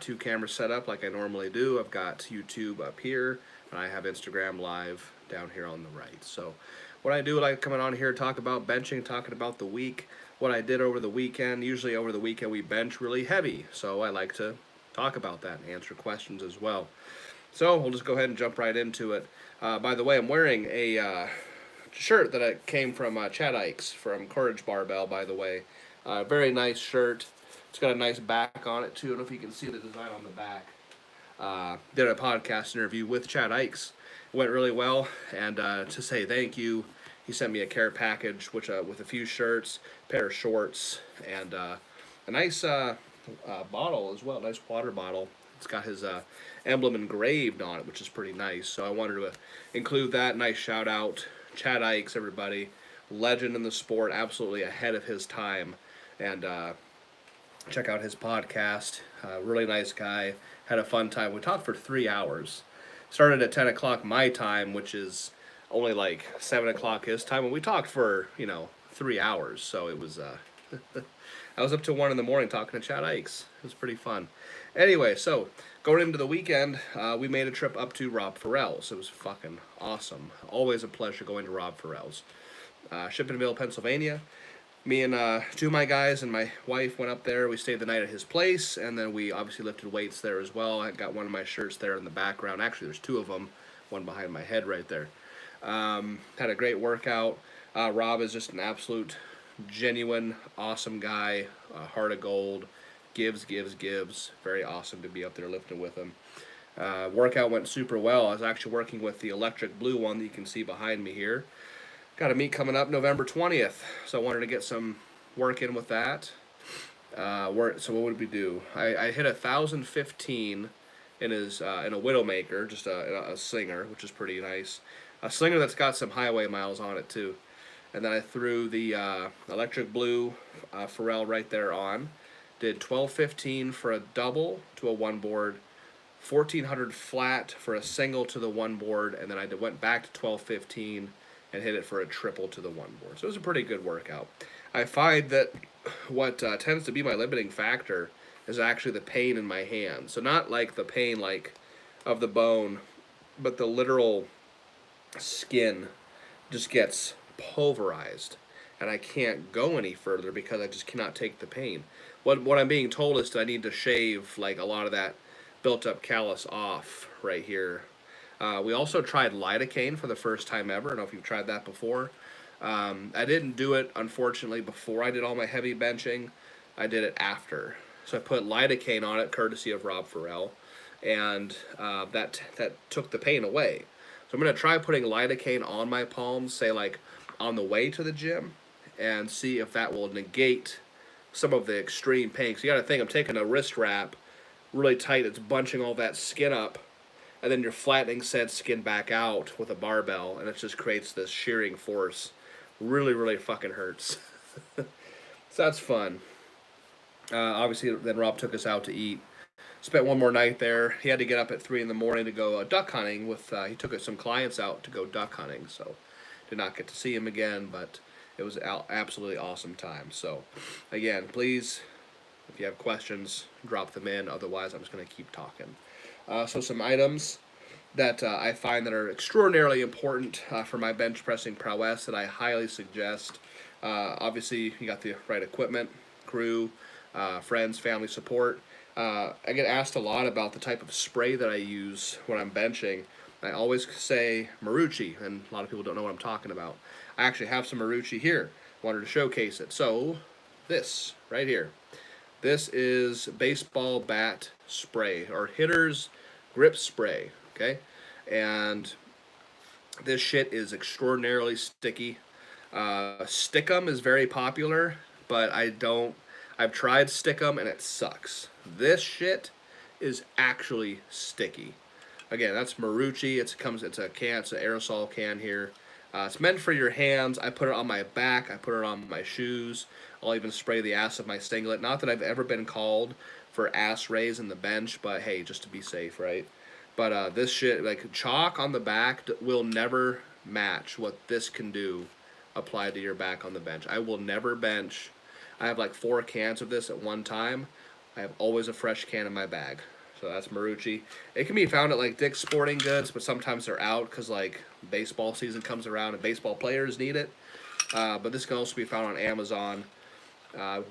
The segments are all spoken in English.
two cameras set up like I normally do. I've got YouTube up here, and I have Instagram Live down here on the right. So what I do, I like coming on here, talk about benching, talking about the week, what I did over the weekend. Usually over the weekend we bench really heavy, so I like to talk about that and answer questions as well. So we'll just go ahead and jump right into it. By the way, I'm wearing a shirt that I came from Chad Ikes from Courage Barbell, by the way. Very nice shirt. It's got a nice back on it, too. I don't know if you can see the design on the back. Did a podcast interview with Chad Ikes. It went really well, and to say thank you, he sent me a care package which with a few shirts, a pair of shorts, and a nice bottle as well, nice water bottle. It's got his emblem engraved on it, which is pretty nice. So I wanted to include that. Nice shout out, Chad Ikes, everybody, legend in the sport, absolutely ahead of his time, and check out his podcast. Really nice guy. Had a fun time. We talked for 3 hours. Started at 10 o'clock my time, which is only like 7 o'clock his time, and we talked for 3 hours. So it was I was up till 1 in the morning talking to Chad Ikes. It was pretty fun. Anyway, so going into the weekend, we made a trip up to Rob Farrell's. It was fucking awesome. Always a pleasure going to Rob Farrell's. Shippenville, Pennsylvania. Me and two of my guys and my wife went up there. We stayed the night at his place, and then we obviously lifted weights there as well. I got one of my shirts there in the background. Actually, there's two of them, one behind my head right there. Had a great workout. Rob is just an absolute, genuine, awesome guy. Heart of gold. Gives. Very awesome to be up there lifting with him. Workout went super well. I was actually working with the electric blue one that you can see behind me here. Got a meet coming up November 20th, so I wanted to get some work in with that. So what would we do? I hit 1,015 in his in a Widowmaker, just a slinger, which is pretty nice. A slinger that's got some highway miles on it too. And then I threw the electric blue Pharrell right there on. Did 1215 for a double to a one board, 1400 flat for a single to the one board, and then I went back to 1215 and hit it for a triple to the one board. So it was a pretty good workout. I find that what tends to be my limiting factor is actually the pain in my hand. So not like the pain like of the bone, but the literal skin just gets pulverized, and I can't go any further because I just cannot take the pain. What I'm being told is that I need to shave like a lot of that built up callus off right here. We also tried lidocaine for the first time ever. I don't know if you've tried that before. I didn't do it, unfortunately, before I did all my heavy benching. I did it after. So I put lidocaine on it, courtesy of Rob Farrell, and that took the pain away. So I'm going to try putting lidocaine on my palms, say like on the way to the gym, and see if that will negate some of the extreme pain. So you got to think, I'm taking a wrist wrap really tight, it's bunching all that skin up, and then you're flattening said skin back out with a barbell, and it just creates this shearing force. Really fucking hurts. So that's fun. Obviously, then Rob took us out to eat. Spent one more night there. He had to get up at 3 in the morning to go duck hunting. He took some clients out to go duck hunting, so did not get to see him again, but it was an absolutely awesome time. So, again, please, if you have questions, drop them in. Otherwise, I'm just going to keep talking. So some items that I find that are extraordinarily important for my bench pressing prowess that I highly suggest. Obviously, you got the right equipment, crew, friends, family support. I get asked a lot about the type of spray that I use when I'm benching. I always say Marucci, and a lot of people don't know what I'm talking about. I actually have some Marucci here. Wanted to showcase it. So, this right here. This is baseball bat spray, or hitter's grip spray, okay? And this shit is extraordinarily sticky. Stickum is very popular, but I've tried Stickum and it sucks. This shit is actually sticky. Again, that's Marucci. It's a can, it's an aerosol can here. It's meant for your hands. I put it on my back. I put it on my shoes. I'll even spray the ass of my singlet. Not that I've ever been called for ass rays in the bench, but hey, just to be safe, right? But this shit, like chalk on the back, will never match what this can do applied to your back on the bench. I will never bench. I have like 4 cans of this at one time. I have always a fresh can in my bag. So that's Marucci. It can be found at like Dick's Sporting Goods, but sometimes they're out because like baseball season comes around and baseball players need it. But this can also be found on Amazon.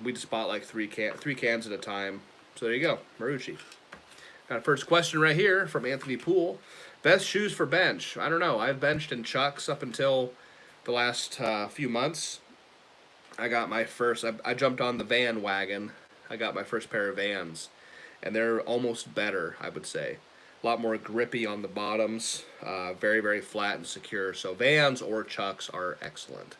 We just bought like three cans at a time. So there you go, Marucci. Got a first question right here from Anthony Poole. Best shoes for bench? I don't know. I've benched in Chucks up until the last few months. I got my first. I jumped on the Van wagon. I got my first pair of Vans, and they're almost better, I would say. A lot more grippy on the bottoms. Very, very flat and secure. So Vans or Chucks are excellent.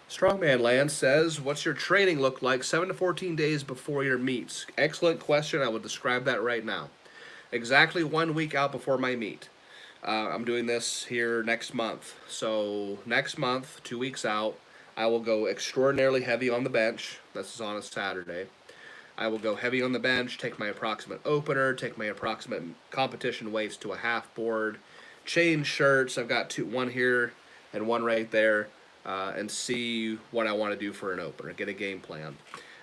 Strongman Land says, what's your training look like 7 to 14 days before your meets? Excellent question. I will describe that right now. Exactly 1 week out before my meet. I'm doing this here next month. So next month, 2 weeks out, I will go extraordinarily heavy on the bench. This is on a Saturday. I will go heavy on the bench, take my approximate opener, take my approximate competition weights to a half board, change shirts. I've got one here and one right there. And see what I want to do for an opener, get a game plan.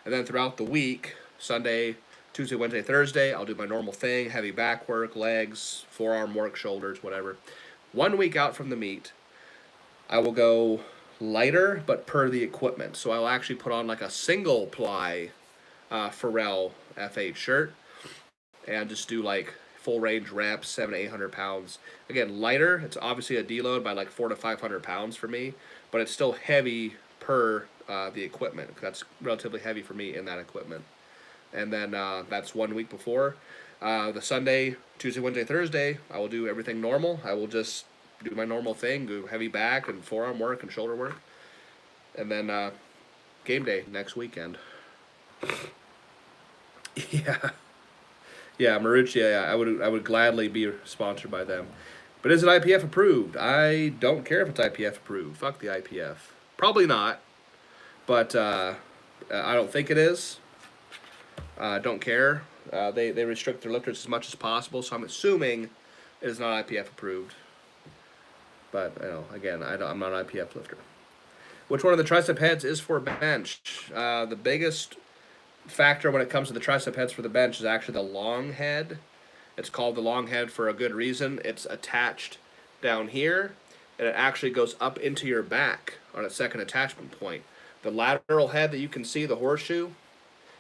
And then throughout the week, Sunday, Tuesday, Wednesday, Thursday, I'll do my normal thing, heavy back work, legs, forearm work, shoulders, whatever. 1 week out from the meet, I will go lighter, but per the equipment. So I'll actually put on like a single ply Pharrell F8 shirt and just do like full range reps, 700 to 800 pounds. Again, lighter. It's obviously a deload by like 400 to 500 pounds for me, but it's still heavy per the equipment. That's relatively heavy for me in that equipment. And then that's 1 week before. The Sunday, Tuesday, Wednesday, Thursday, I will do everything normal. I will just do my normal thing, do heavy back and forearm work and shoulder work. And then game day next weekend. Yeah. Yeah, Marucci, I would gladly be sponsored by them. But is it IPF approved? I don't care if it's IPF approved. Fuck the IPF. Probably not. But I don't think it is. Don't care. They restrict their lifters as much as possible, so I'm assuming it is not IPF approved. But, again, I'm not an IPF lifter. Which one of the tricep heads is for bench? The biggest factor when it comes to the tricep heads for the bench is actually the long head. It's called the long head for a good reason. It's attached down here, and it actually goes up into your back on its second attachment point. The lateral head that you can see, the horseshoe,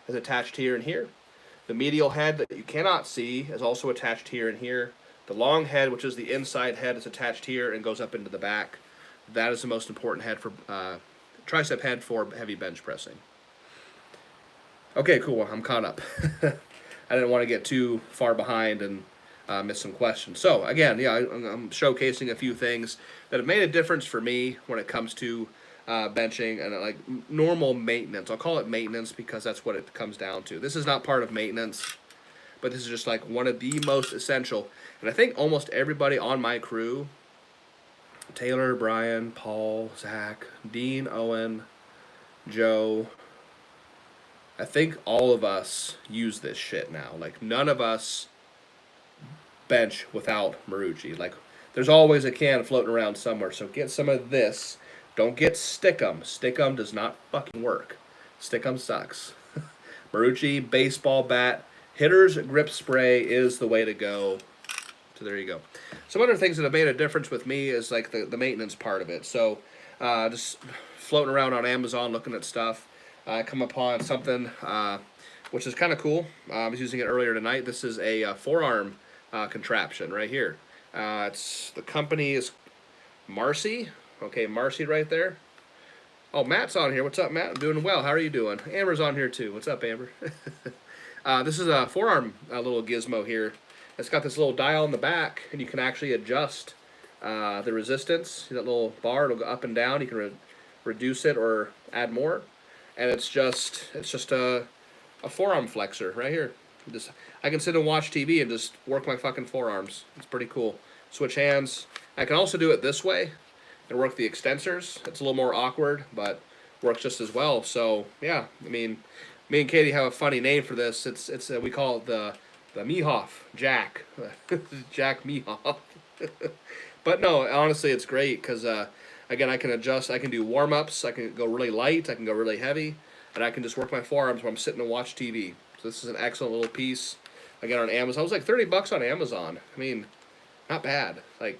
is attached here and here. The medial head that you cannot see is also attached here and here. The long head, which is the inside head, is attached here and goes up into the back. That is the most important head for tricep head for heavy bench pressing. Okay, cool. I'm caught up. I didn't want to get too far behind and miss some questions. So, again, yeah, I'm showcasing a few things that have made a difference for me when it comes to benching and like normal maintenance. I'll call it maintenance because that's what it comes down to. This is not part of maintenance, but this is just like one of the most essential. And I think almost everybody on my crew, Taylor, Brian, Paul, Zach, Dean, Owen, Joe, I think all of us use this shit now. Like, none of us bench without Marucci. Like, there's always a can floating around somewhere. So get some of this. Don't get Stickum. Stickum does not fucking work. Stickum sucks. Marucci, baseball bat, hitter's grip spray is the way to go. So there you go. Some other things that have made a difference with me is like the maintenance part of it. So just floating around on Amazon looking at stuff. I come upon something which is kind of cool. I was using it earlier tonight. This is a forearm contraption right here. The company is Marcy. Okay, Marcy right there. Oh, Matt's on here. What's up, Matt? I'm doing well. How are you doing? Amber's on here too. What's up, Amber? This is a forearm little gizmo here. It's got this little dial in the back, and you can actually adjust the resistance. See that little bar? It'll go up and down. You can reduce it or add more. And it's just a forearm flexor right here. I can sit and watch TV and just work my fucking forearms. It's pretty cool. Switch hands. I can also do it this way and work the extensors. It's a little more awkward, but works just as well. So yeah, I mean, me and Katie have a funny name for this. It's we call it the Mehoff Jack, Jack Mehoff. But no, honestly, it's great because again, I can adjust. I can do warm ups. I can go really light. I can go really heavy, and I can just work my forearms while I'm sitting and watch TV. So this is an excellent little piece. Again, on Amazon. It was like $30 on Amazon. I mean, not bad. Like,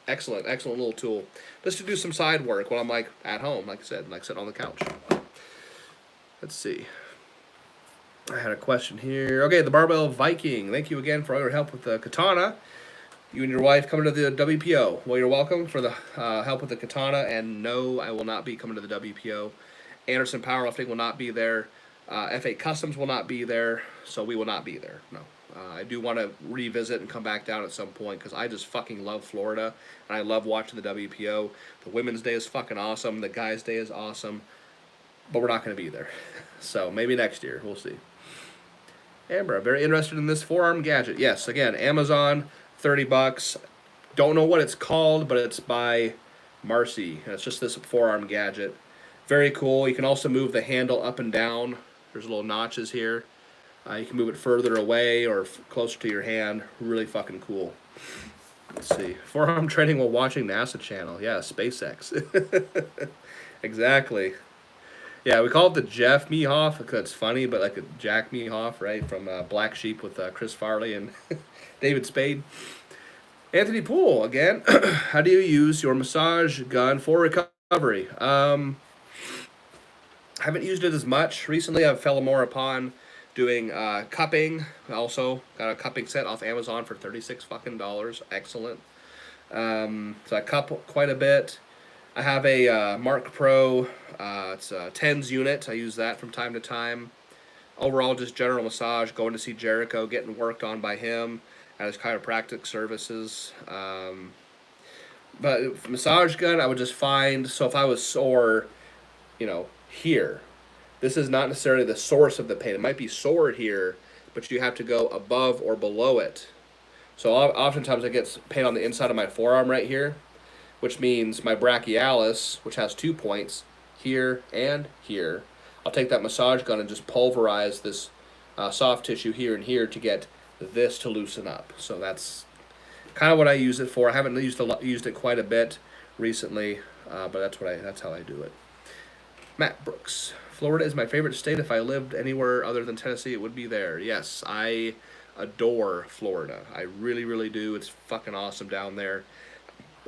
excellent little tool. Just to do some side work while I'm like at home, like I said, like sitting on the couch. Let's see. I had a question here. Okay, the Barbell Viking. Thank you again for all your help with the katana. You and your wife coming to the WPO. Well, you're welcome for the help with the katana. And no, I will not be coming to the WPO. Anderson Powerlifting will not be there. F8 Customs will not be there. So we will not be there. No. I do want to revisit and come back down at some point because I just fucking love Florida. And I love watching the WPO. The Women's Day is fucking awesome. The Guys' Day is awesome. But we're not going to be there. So maybe next year. We'll see. Amber, very interested in this forearm gadget. Yes, again, Amazon, $30. Don't know what it's called, but it's by Marcy. And it's just this forearm gadget. Very cool. You can also move the handle up and down. There's little notches here. You can move it further away or closer to your hand. Really fucking cool. Let's see. Forearm training while watching NASA channel. Yeah, SpaceX. Exactly. Yeah, we call it the Jeff Mehoff because it's funny, but like a Jack Mehoff, right? From Black Sheep with Chris Farley and David Spade. Anthony Poole, again. How do you use your massage gun for recovery? I haven't used it as much. Recently, I've fell more upon doing cupping. Also got a cupping set off Amazon for $36 fucking dollars. Excellent. So I cup quite a bit. I have a Mark Pro. It's a TENS unit. I use that from time to time. Overall, just general massage. Going to see Jericho, getting worked on by him at his chiropractic services. But massage gun, I would just find. So if I was sore, here. This is not necessarily the source of the pain. It might be sore here, but you have to go above or below it. So oftentimes I get pain on the inside of my forearm right here, which means my brachialis, which has 2 points, here and here. I'll take that massage gun and just pulverize this soft tissue here and here to get this to loosen up. So that's kind of what I use it for. I haven't used it quite a bit recently, but that's how I do it. Matt Brooks. Florida is my favorite state. If I lived anywhere other than Tennessee, it would be there. Yes, I adore Florida. I really, really do. It's fucking awesome down there.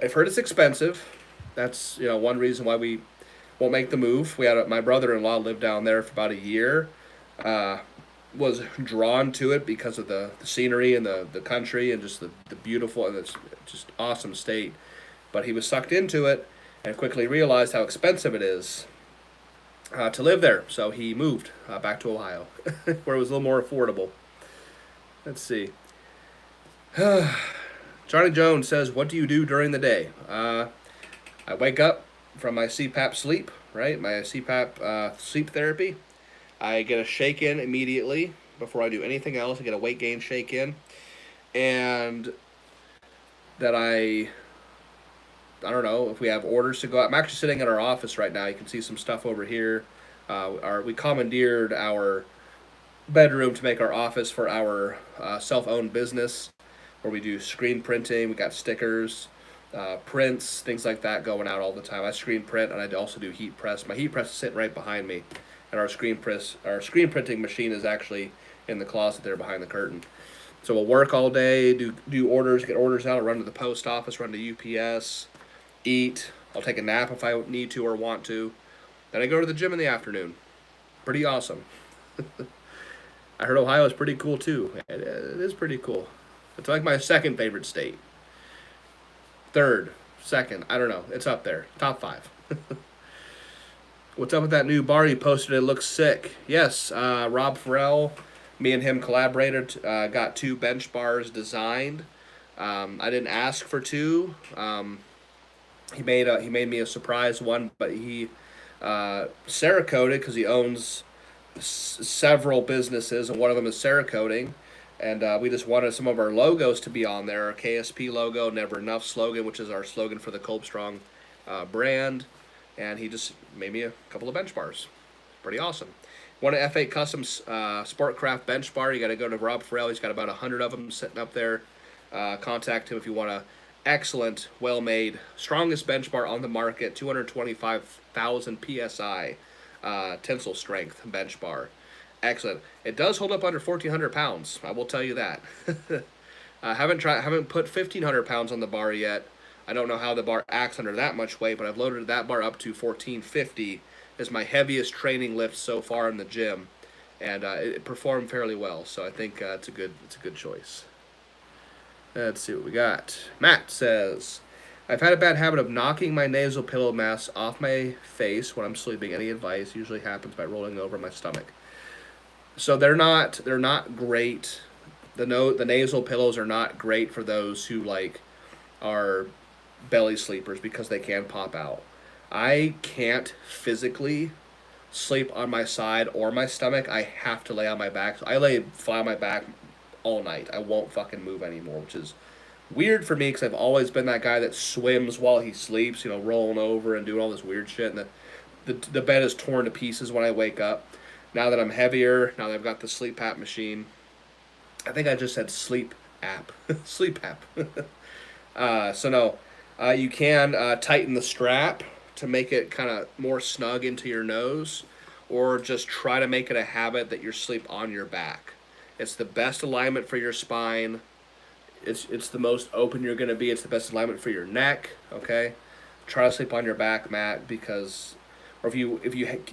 I've heard it's expensive. That's one reason why we won't make the move. My brother-in-law lived down there for about a year. Was drawn to it because of the scenery and the country and just the beautiful and it's just awesome state. But he was sucked into it and quickly realized how expensive it is to live there. So he moved back to Ohio, where it was a little more affordable. Let's see. Johnny Jones says, what do you do during the day? I wake up from my CPAP sleep, right? My CPAP sleep therapy. I get a shake-in immediately before I do anything else. I get a weight gain shake-in. And that I don't know if we have orders to go out. I'm actually sitting in our office right now. You can see some stuff over here. We commandeered our bedroom to make our office for our self-owned business, where we do screen printing. We got stickers, prints, things like that going out all the time. I screen print and I also do heat press. My heat press is sitting right behind me, and our screen printing machine is actually in the closet there behind the curtain. So we'll work all day, do orders, get orders out, run to the post office, run to UPS, eat. I'll take a nap if I need to or want to. Then I go to the gym in the afternoon. Pretty awesome. I heard Ohio is pretty cool too. It is pretty cool. It's like my second favorite state. Third, second, I don't know. It's up there. Top 5. What's up with that new bar you posted? It looks sick. Yes, Rob Farrell, me and him collaborated, got 2 bench bars designed. I didn't ask for 2. He made me a surprise one, but he Cerakoted because he owns several businesses, and one of them is Cerakoting. And we just wanted some of our logos to be on there. Our KSP logo, Never Enough slogan, which is our slogan for the Kolbstrong brand. And he just made me a couple of bench bars. Pretty awesome. Want an F8 Custom Sportcraft bench bar, you got to go to Rob Farrell. He's got about 100 of them sitting up there. Contact him if you want a excellent, well-made, strongest bench bar on the market, 225,000 PSI tensile strength bench bar. Excellent. It does hold up under 1,400 pounds. I will tell you that. I haven't put 1,500 pounds on the bar yet. I don't know how the bar acts under that much weight, but I've loaded that bar up to 1,450 as my heaviest training lift so far in the gym, and it performed fairly well. So I think it's a good choice. Let's see what we got. Matt says, I've had a bad habit of knocking my nasal pillow mask off my face when I'm sleeping. Any advice? Usually happens by rolling over my stomach. So they're not great. The nasal pillows are not great for those who like are belly sleepers because they can pop out. I can't physically sleep on my side or my stomach. I have to lay on my back. So I lay flat on my back all night. I won't fucking move anymore, which is weird for me because I've always been that guy that swims while he sleeps, you know, rolling over and doing all this weird shit. And the bed is torn to pieces when I wake up. Now that I'm heavier, now that I've got the sleep app machine, I think I just said sleep app. Sleep app. So no, you can tighten the strap to make it kind of more snug into your nose, or just try to make it a habit that you sleep on your back. It's the best alignment for your spine. It's the most open you're going to be. It's the best alignment for your neck, okay? Try to sleep on your back, Matt, because... Or if you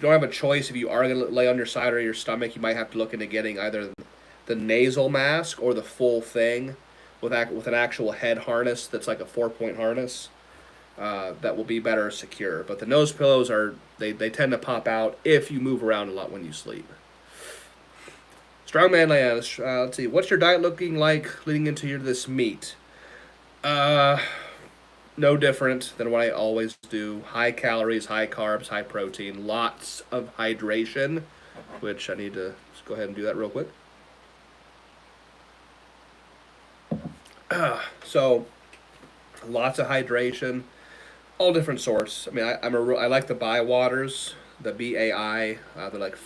don't have a choice, if you are going to lay on your side or your stomach, you might have to look into getting either the nasal mask or the full thing with an actual head harness that's like a 4-point harness that will be better secure. But the nose pillows they tend to pop out if you move around a lot when you sleep. Strongman Land, let's see. What's your diet looking like leading into this meet? No different than what I always do. High calories, high carbs, high protein, lots of hydration, which I need to just go ahead and do that real quick. So, lots of hydration, all different sorts. I mean, I like the Bai waters, the BAI. They're like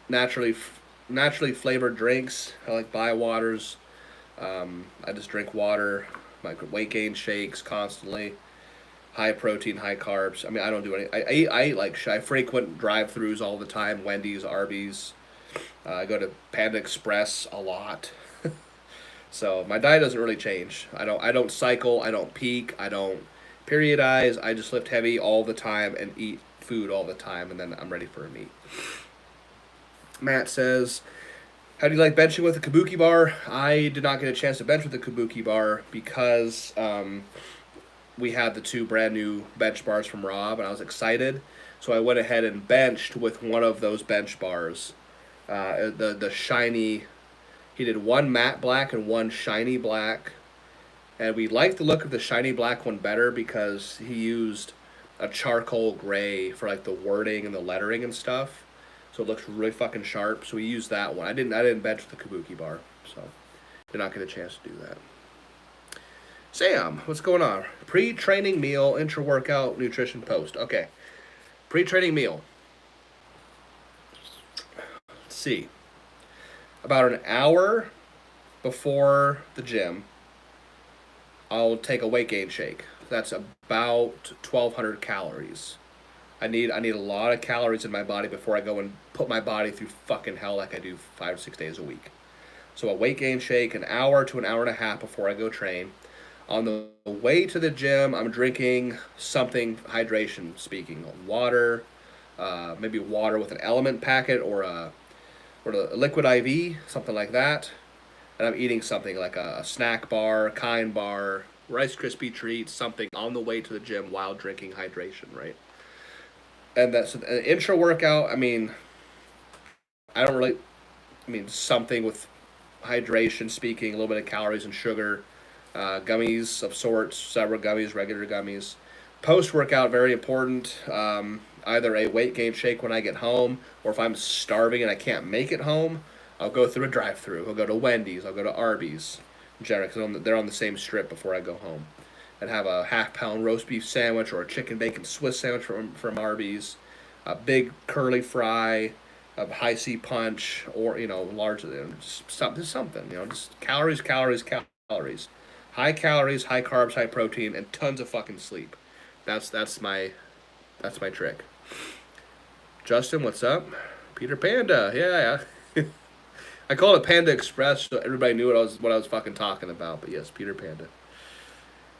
naturally flavored drinks. I like Bai waters. I just drink water. My weight gain shakes constantly, high protein, high carbs. I mean, I don't do any. I eat like shit. I frequent drive-throughs all the time. Wendy's, Arby's. I go to Panda Express a lot. So my diet doesn't really change. I don't cycle. I don't peak. I don't periodize. I just lift heavy all the time and eat food all the time, and then I'm ready for a meet. Matt says, how do you like benching with a Kabuki bar? I did not get a chance to bench with the Kabuki bar because we had the 2 brand new bench bars from Rob, and I was excited. So I went ahead and benched with one of those bench bars. The shiny, he did 1 matte black and 1 shiny black. And we liked the look of the shiny black one better because he used a charcoal gray for like the wording and the lettering and stuff. So it looks really fucking sharp. So we used that one. I didn't bench the Kabuki bar, so did not get a chance to do that. Sam, what's going on? Pre-training meal, intra-workout, nutrition post. Okay. Pre-training meal. Let's see. About an hour before the gym, I'll take a weight gain shake. That's about 1,200 calories. I need a lot of calories in my body before I go and put my body through fucking hell like I do 5 or 6 days a week. So a weight gain shake, an hour to an hour and a half before I go train. On the way to the gym, I'm drinking something hydration speaking. Water, maybe water with an element packet or a liquid IV, something like that. And I'm eating something like a snack bar, Kind bar, Rice Krispie treats, something on the way to the gym while drinking hydration, right? And that's an intra workout. I mean, something with hydration speaking, a little bit of calories and sugar, gummies of sorts, several gummies, regular gummies. Post workout, very important. Either a weight gain shake when I get home, or if I'm starving and I can't make it home, I'll go through a drive-through. I'll go to Wendy's. I'll go to Arby's. Generally, because they're on the same strip before I go home. And have a half-pound roast beef sandwich or a chicken bacon Swiss sandwich from Arby's, a big curly fry, a high C punch, or large, just something, just calories, high calories, high carbs, high protein, and tons of fucking sleep. That's my trick. Justin, what's up? Peter Panda, yeah. I called it Panda Express so everybody knew what I was fucking talking about. But yes, Peter Panda.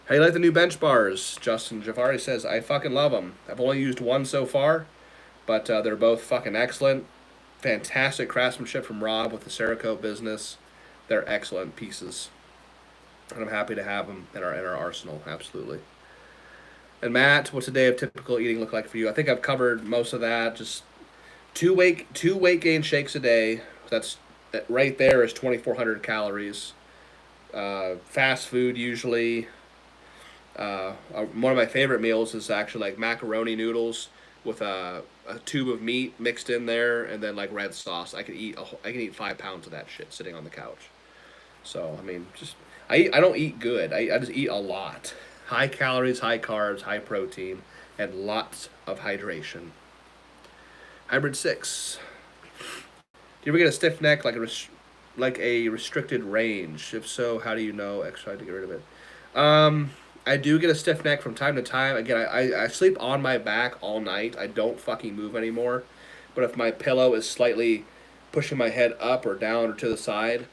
How you like the new bench bars? Justin Jafari says, I fucking love them. I've only used one so far, but they're both fucking excellent. Fantastic craftsmanship from Rob with the Cerakote business. They're excellent pieces. And I'm happy to have them in our arsenal, absolutely. And Matt, what's a day of typical eating look like for you? I think I've covered most of that. Just two weight gain shakes a day. That's right there is 2,400 calories. Fast food usually. One of my favorite meals is actually like macaroni noodles with a tube of meat mixed in there, and then like red sauce. I can eat 5 pounds of that shit sitting on the couch. So I mean, I don't eat good. I just eat a lot. High calories, high carbs, high protein, and lots of hydration. Hybrid 6. Do you ever get a stiff neck like a restricted range? If so, how do you know exercise to get rid of it? I do get a stiff neck from time to time. Again, I sleep on my back all night. I don't fucking move anymore. But if my pillow is slightly pushing my head up or down or to the side,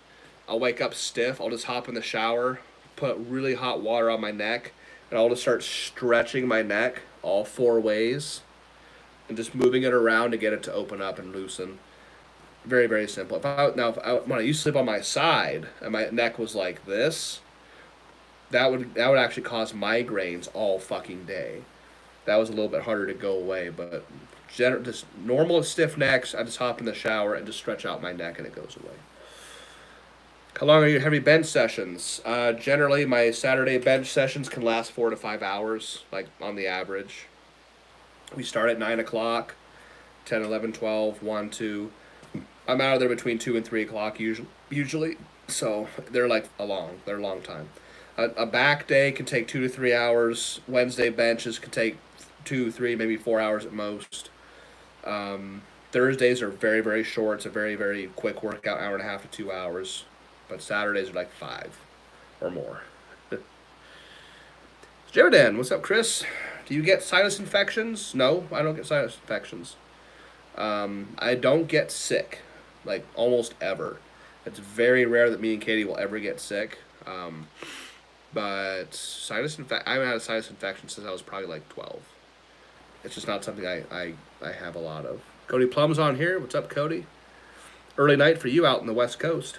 I'll wake up stiff. I'll just hop in the shower, put really hot water on my neck, and I'll just start stretching my neck all 4 ways and just moving it around to get it to open up and loosen. Very, very simple. When I used to sleep on my side and my neck was like this, that would actually cause migraines all fucking day. That was a little bit harder to go away, but just normal stiff necks, I just hop in the shower and just stretch out my neck and it goes away. How long are your heavy bench sessions? Generally, my Saturday bench sessions can last 4 to 5 hours, like on the average. We start at 9 o'clock, 10, 11, 12, 1, 2. I'm out of there between 2 and 3 o'clock usually. So they're a long time. A back day can take 2 to 3 hours. Wednesday benches can take 2, 3, maybe 4 hours at most. Thursdays are very, very short. It's a very, very quick workout, hour and a half to 2 hours. But Saturdays are like 5 or more. Jaredan, what's up, Chris? Do you get sinus infections? No, I don't get sinus infections. I don't get sick, like almost ever. It's very rare that me and Katie will ever get sick. But I haven't had a sinus infection since I was probably like 12. It's just not something I have a lot of. Cody Plum's on here. What's up, Cody? Early night for you out in the West Coast.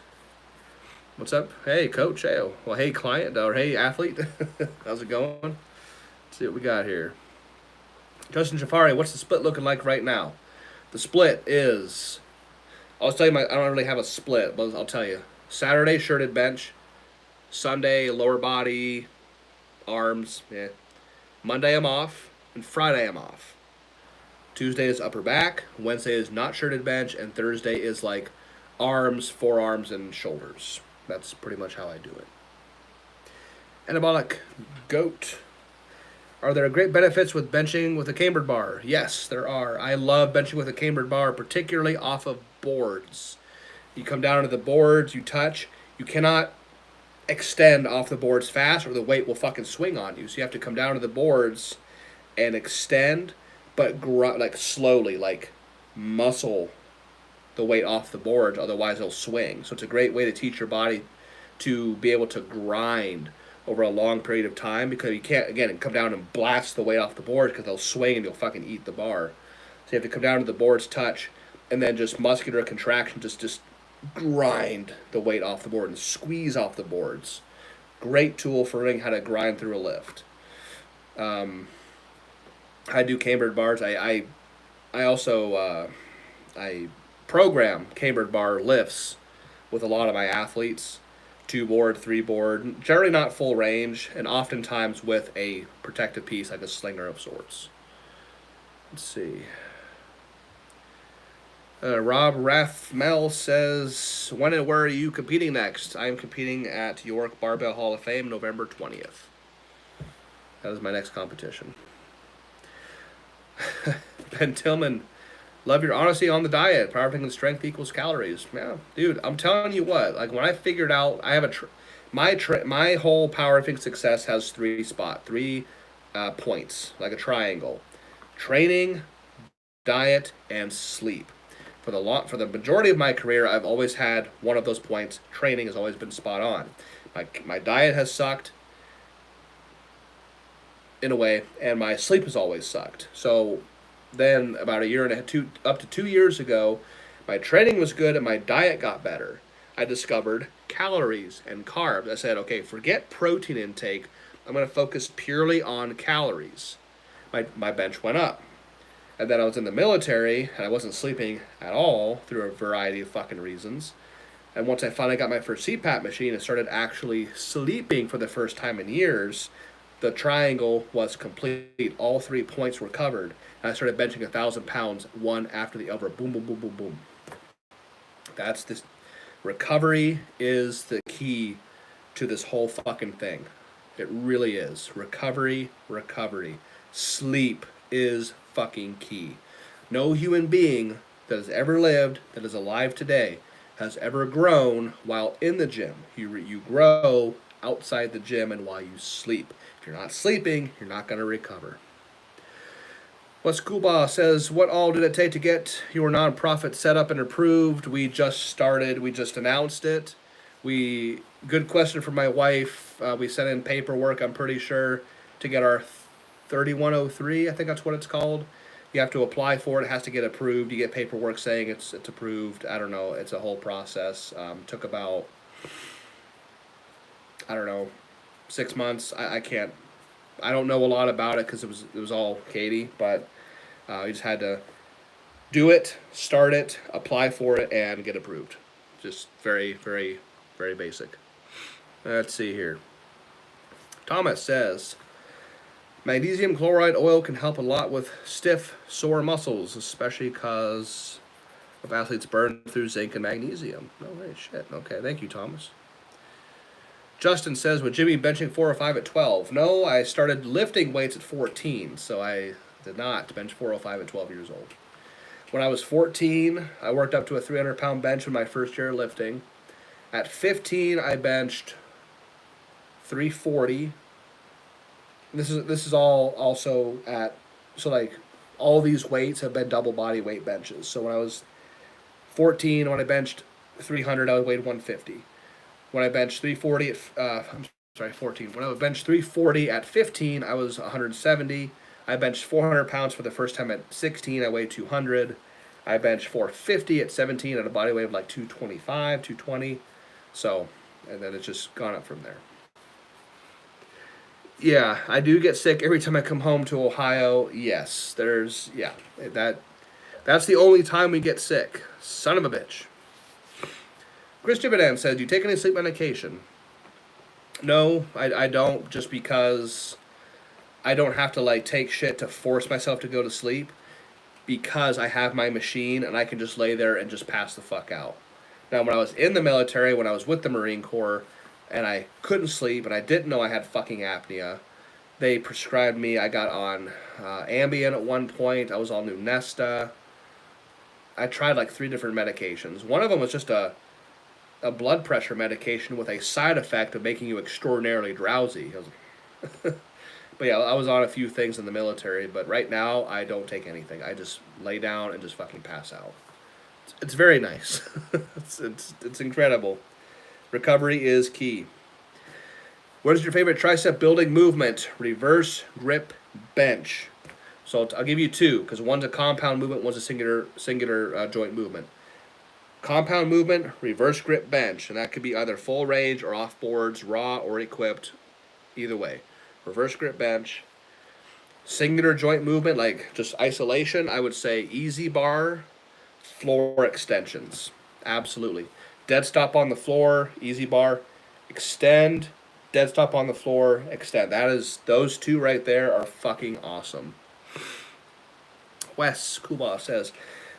What's up? Hey, coach. Hey, well, hey, client, or hey, athlete. How's it going? Let's see what we got here. Justin Jafari, what's the split looking like right now? The split is, I'll tell you, I don't really have a split, but I'll tell you. Saturday, shirted bench. Sunday, lower body, arms. Yeah. Monday, I'm off. And Friday, I'm off. Tuesday is upper back. Wednesday is not shirted bench. And Thursday is like arms, forearms, and shoulders. That's pretty much how I do it. Anabolic goat. Are there great benefits with benching with a cambered bar? Yes, there are. I love benching with a cambered bar, particularly off of boards. You come down to the boards, you touch. You cannot extend off the boards fast or the weight will fucking swing on you. So you have to come down to the boards and extend, but slowly, like muscle the weight off the boards, otherwise it'll swing. So it's a great way to teach your body to be able to grind over a long period of time, because you can't, again, come down and blast the weight off the board because they'll swing and you'll fucking eat the bar. So you have to come down to the boards, touch, and then just muscular contraction, just grind the weight off the board and squeeze off the boards. Great tool for learning how to grind through a lift. I do cambered bars. I also I program cambered bar lifts with a lot of my athletes. 2 board, 3 board, generally not full range, and oftentimes with a protective piece like a slinger of sorts. Let's see. Rob Rathmel says, when and where are you competing next? I am competing at York Barbell Hall of Fame November 20th. That is my next competition. Ben Tillman, love your honesty on the diet. Powerlifting and strength equals calories. Yeah, dude, I'm telling you what. Like when I figured out, I have my whole powerlifting success has 3 points, like a triangle: training, diet, and sleep. For the majority of my career, I've always had one of those points. Training has always been spot on. My diet has sucked in a way, and my sleep has always sucked. So then about a year and a half, up to 2 years ago, my training was good and my diet got better. I discovered calories and carbs. I said, okay, forget protein intake. I'm going to focus purely on calories. My bench went up. And then I was in the military and I wasn't sleeping at all through a variety of fucking reasons. And once I finally got my first CPAP machine and started actually sleeping for the first time in years, the triangle was complete. All 3 points were covered. And I started benching 1,000 pounds, one after the other. Boom, boom, boom, boom, boom. That's this. Recovery is the key to this whole fucking thing. It really is. Recovery, recovery. Sleep is fucking key. No human being that has ever lived, that is alive today, has ever grown while in the gym. You grow outside the gym and while you sleep. If you're not sleeping, you're not going to recover. Wes Kuba says, what all did it take to get your nonprofit set up and approved? We just started. We just announced it. Good question from my wife. We sent in paperwork, I'm pretty sure, to get our 3103. I think that's what it's called. You have to apply for it. It has to get approved. You get paperwork saying it's approved. I don't know. It's a whole process. Took about, 6 months. I don't know a lot about it because it was all Katie, but you just had to do it, start it, apply for it, and get approved. Just very, very, very basic. Let's see here. Thomas says, magnesium chloride oil can help a lot with stiff, sore muscles, especially because of athletes burn through zinc and magnesium. No way, shit. Okay, thank you, Thomas. Justin says, would Jimmy benching 405 at 12? No, I started lifting weights at 14, so I did not bench 405 at 12 years old. When I was 14, I worked up to a 300-pound bench in my first year lifting. At 15, I benched 340. This is all also at, so like all these weights have been double body weight benches. So when I was 14, when I benched 300, I weighed 150. When I benched 340 at 14. When I benched 340 at 15, I was 170. I benched 400 pounds for the first time at 16. I weighed 200. I benched 450 at 17 at a body weight of like 225, 220. So, and then it's just gone up from there. Yeah, I do get sick every time I come home to Ohio. Yes, that's the only time we get sick. Son of a bitch. Christian Badan says, do you take any sleep medication? No, I don't, just because I don't have to take shit to force myself to go to sleep, because I have my machine and I can just lay there and just pass the fuck out. Now, when I was in the military, when I was with the Marine Corps, and I couldn't sleep and I didn't know I had fucking apnea, they prescribed me, I got on Ambien at one point, I was on Lunesta. I tried 3 different medications. One of them was just a blood pressure medication with a side effect of making you extraordinarily drowsy. But yeah, I was on a few things in the military, but right now I don't take anything. I just lay down and just fucking pass out. It's very nice. it's incredible. Recovery is key. What is your favorite tricep building movement? Reverse grip bench. So I'll give you 2, because one's a compound movement, one's a singular joint movement. Compound movement, reverse grip bench, and that could be either full range or off boards, raw or equipped, either way. Reverse grip bench. Singular joint movement, like just isolation, I would say easy bar, floor extensions. Absolutely. Dead stop on the floor, easy bar, extend, dead stop on the floor, extend. Those 2 right there are fucking awesome. Wes Kuba says,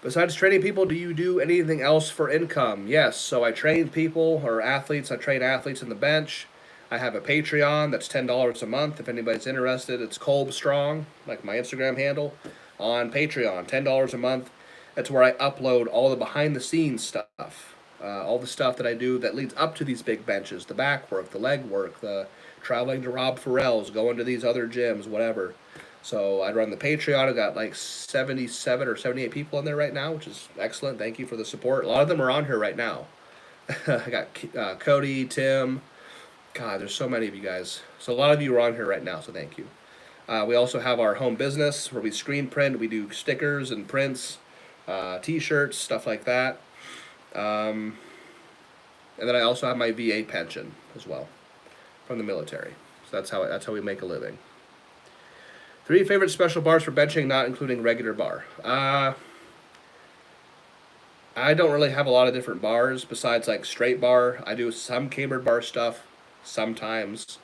besides training people, do you do anything else for income? Yes, so I train people, or athletes. I train athletes in the bench. I have a Patreon that's $10 a month. If anybody's interested, it's Kolb Strong, like my Instagram handle, on Patreon, $10 a month. That's where I upload all the behind-the-scenes stuff, all the stuff that I do that leads up to these big benches, the back work, the leg work, the traveling to Rob Farrell's, going to these other gyms, whatever. So I run the Patreon. I got like 77 or 78 people in there right now, which is excellent. Thank you for the support. A lot of them are on here right now. I got Cody, Tim. God, there's so many of you guys. So a lot of you are on here right now, so thank you. We also have our home business where we screen print. We do stickers and prints, T-shirts, stuff like that. And then I also have my VA pension as well from the military. So that's how we make a living. 3 favorite special bars for benching, not including regular bar. I don't really have a lot of different bars besides like straight bar. I do some cambered bar stuff sometimes.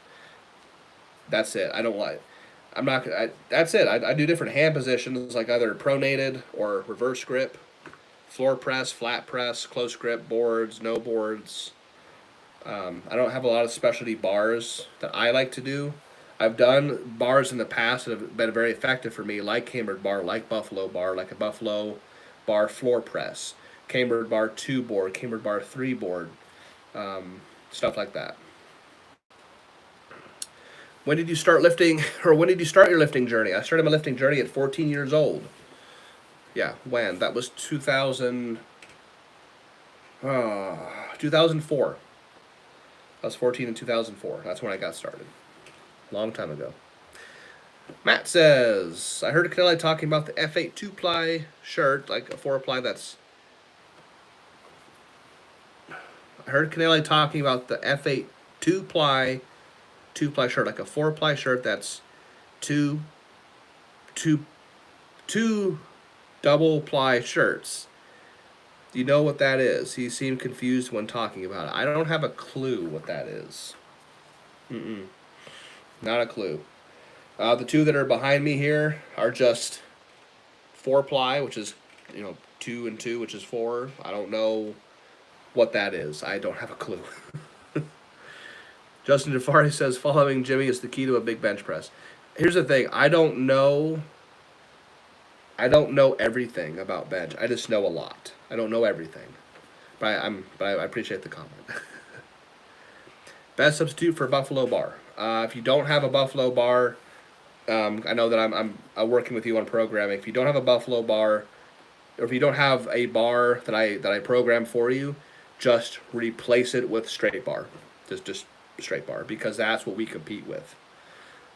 That's it. I don't like. I'm not. That's it. I do different hand positions like either pronated or reverse grip, floor press, flat press, close grip, boards, no boards. I don't have a lot of specialty bars that I like to do. I've done bars in the past that have been very effective for me, like cambered bar, like buffalo bar, like a buffalo bar floor press, cambered bar 2 board, cambered bar 3 board, stuff like that. When did you start lifting, or when did you start your lifting journey? I started my lifting journey at 14 years old. Yeah, when? That was 2004. I was 14 in 2004. That's when I got started. Long time ago. Matt says, I heard Canelli talking about the F8 2-ply shirt, like a 4-ply that's... I heard Canelli talking about the F8 2-ply shirt, like a 4-ply shirt that's two double-ply shirts. Do you know what that is? He seemed confused when talking about it. I don't have a clue what that is. Not a clue. The 2 that are behind me here are just 4-ply, which is, 2 and 2, which is 4. I don't know what that is. I don't have a clue. Justin Jafari says, following Jimmy is the key to a big bench press. Here's the thing. I don't know everything about bench. I just know a lot. I don't know everything. But I appreciate the comment. Best substitute for buffalo bar. If you don't have a buffalo bar, I know that I'm working with you on programming. If you don't have a buffalo bar, or if you don't have a bar that I program for you, just replace it with straight bar. Just straight bar, because that's what we compete with.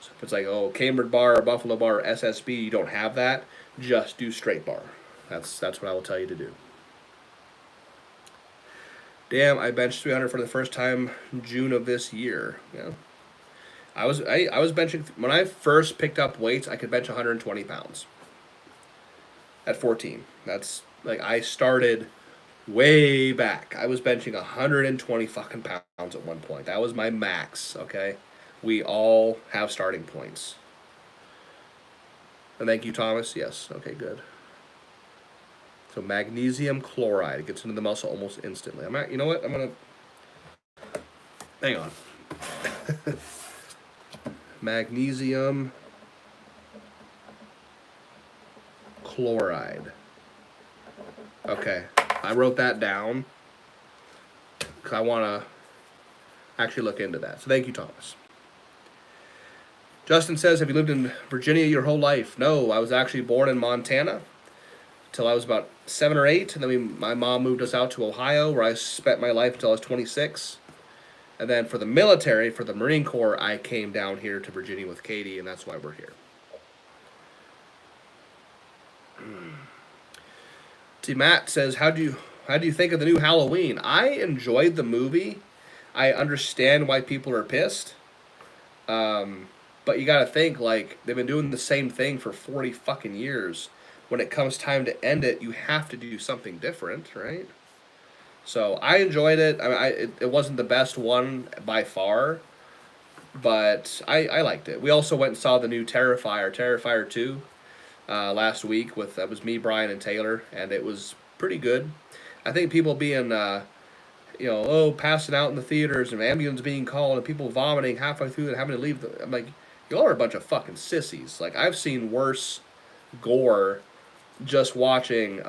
So if it's like, cambered bar or buffalo bar or SSB, you don't have that, just do straight bar. That's what I will tell you to do. Damn, I benched 300 for the first time June of this year. Yeah. I was benching, when I first picked up weights, I could bench 120 pounds at 14. That's, like, I started way back. I was benching 120 fucking pounds at one point. That was my max, okay? We all have starting points. And thank you, Thomas. Yes, okay, good. So magnesium chloride. It gets into the muscle almost instantly. You know what? I'm going to... Hang on. Magnesium chloride. Okay. I wrote that down because I want to actually look into that. So thank you, Thomas. Justin says, have you lived in Virginia your whole life? No, I was actually born in Montana till I was about 7 or 8. And then my mom moved us out to Ohio, where I spent my life until I was 26. And then for the military, for the Marine Corps, I came down here to Virginia with Katie, and that's why we're here. See, Matt says, how do you think of the new Halloween? I enjoyed the movie. I understand why people are pissed. But you gotta think, like, they've been doing the same thing for 40 fucking years. When it comes time to end it, you have to do something different, right? So I enjoyed it. It wasn't the best one by far, but I liked it. We also went and saw the new Terrifier 2, last week that was me, Brian, and Taylor, and it was pretty good. I think people being, passing out in the theaters and ambulance being called and people vomiting halfway through and having to leave. I'm like, y'all are a bunch of fucking sissies. Like, I've seen worse gore just watching,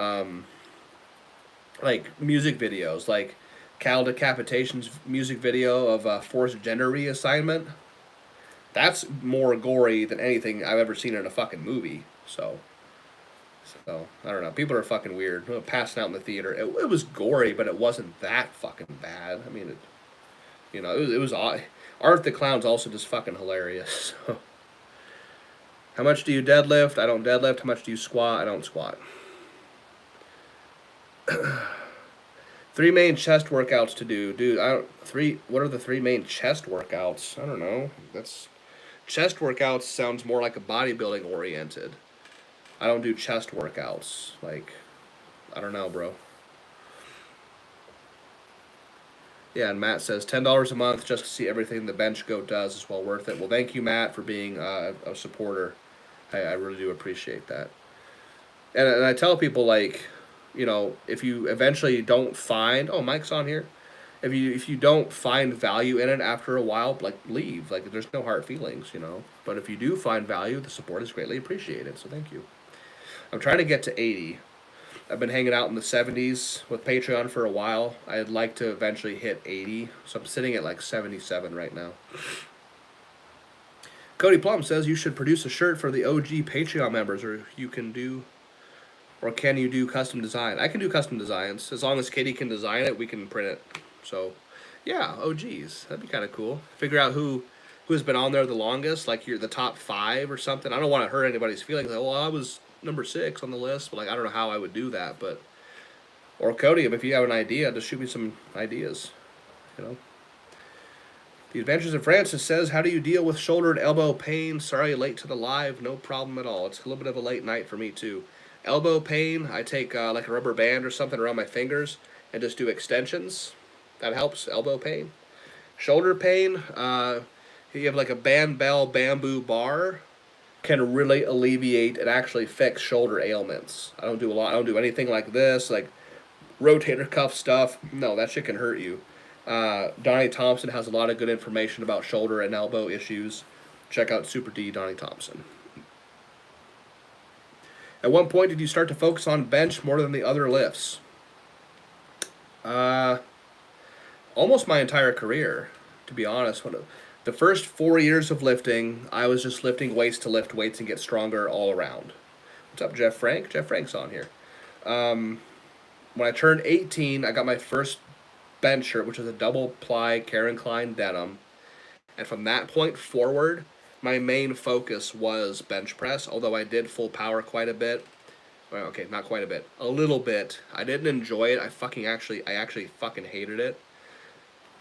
like, music videos, like Cal Decapitation's music video of forced gender reassignment. That's more gory than anything I've ever seen in a fucking movie. So I don't know. People are fucking weird. Passing out in the theater. It was gory, but it wasn't that fucking bad. I mean, it was odd. Art the Clown's also just fucking hilarious. So, how much do you deadlift? I don't deadlift. How much do you squat? I don't squat. Three main chest workouts to do, dude. I don't three. What are the three main chest workouts? I don't know. That's chest workouts sounds more like a bodybuilding oriented. I don't do chest workouts. Like, I don't know, bro. Yeah, and Matt says $10 a month just to see everything the Bench Goat does is well worth it. Well, thank you, Matt, for being a supporter. I really do appreciate that. And I tell people like, if you eventually don't find, oh, Mike's on here. If you don't find value in it after a while, like leave. Like there's no hard feelings. But if you do find value, the support is greatly appreciated. So thank you. I'm trying to get to 80. I've been hanging out in the 70s with Patreon for a while. I'd like to eventually hit 80. So I'm sitting at like 77 right now. Cody Plum says you should produce a shirt for the OG Patreon members, or can you do custom design? I can do custom designs. As long as Katie can design it, we can print it. So, yeah, OGs. That'd be kind of cool. Figure out who's been on there the longest, like you're the top 5 or something. I don't want to hurt anybody's feelings. Like, well, I was number 6 on the list, but like I don't know how I would do that. But or Cody, if you have an idea, just shoot me some ideas. You know. The Adventures of Francis says, how do you deal with shoulder and elbow pain? Sorry, late to the live. No problem at all. It's a little bit of a late night for me, too. Elbow pain, I take like a rubber band or something around my fingers and just do extensions. That helps elbow pain. Shoulder pain, you have like a bell bamboo bar, can really alleviate and actually fix shoulder ailments. I don't do anything like this, like rotator cuff stuff. No, that shit can hurt you. Donnie Thompson has a lot of good information about shoulder and elbow issues. Check out Super D Donnie Thompson. At what point did you start to focus on bench more than the other lifts? Almost my entire career, to be honest. The first 4 years of lifting, I was just lifting weights to lift weights and get stronger all around. What's up, Jeff Frank? Jeff Frank's on here. When I turned 18, I got my first bench shirt, which was a double ply Karen Klein denim. And from that point forward, my main focus was bench press, although I did full power quite a bit. Well, okay, not quite a bit. A little bit. I didn't enjoy it. I actually fucking hated it.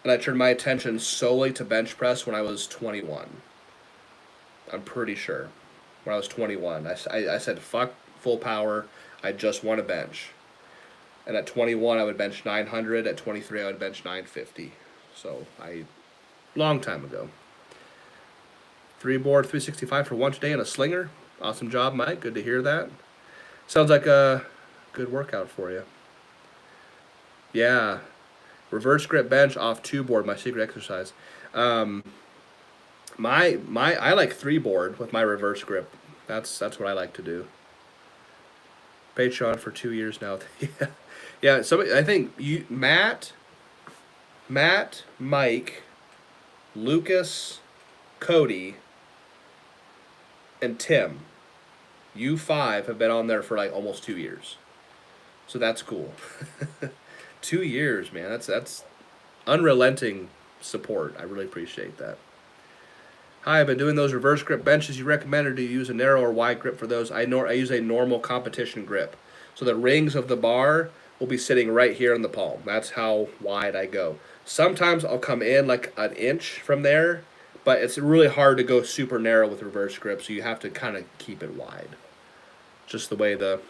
And I turned my attention solely to bench press when I was 21. I'm pretty sure. When I was 21. I said, fuck full power. I just want to bench. And at 21, I would bench 900. At 23, I would bench 950. So, long time ago. 3-board 365 for one today and a slinger. Awesome job, Mike. Good to hear that. Sounds like a good workout for you. Yeah. Reverse grip bench off 2-board, my secret exercise. I like 3-board with my reverse grip. That's what I like to do. Patreon for 2 years now. Yeah. Somebody, I think you, Matt, Mike, Lucas, Cody, and Tim. You 5 have been on there for like almost 2 years. So that's cool. 2 years, man. That's unrelenting support. I really appreciate that. Hi, I've been doing those reverse grip benches you recommended. Do you use a narrow or wide grip for those? I use a normal competition grip. So the rings of the bar will be sitting right here in the palm. That's how wide I go. Sometimes I'll come in like an inch from there, but it's really hard to go super narrow with reverse grip, so you have to kind of keep it wide. Just the way the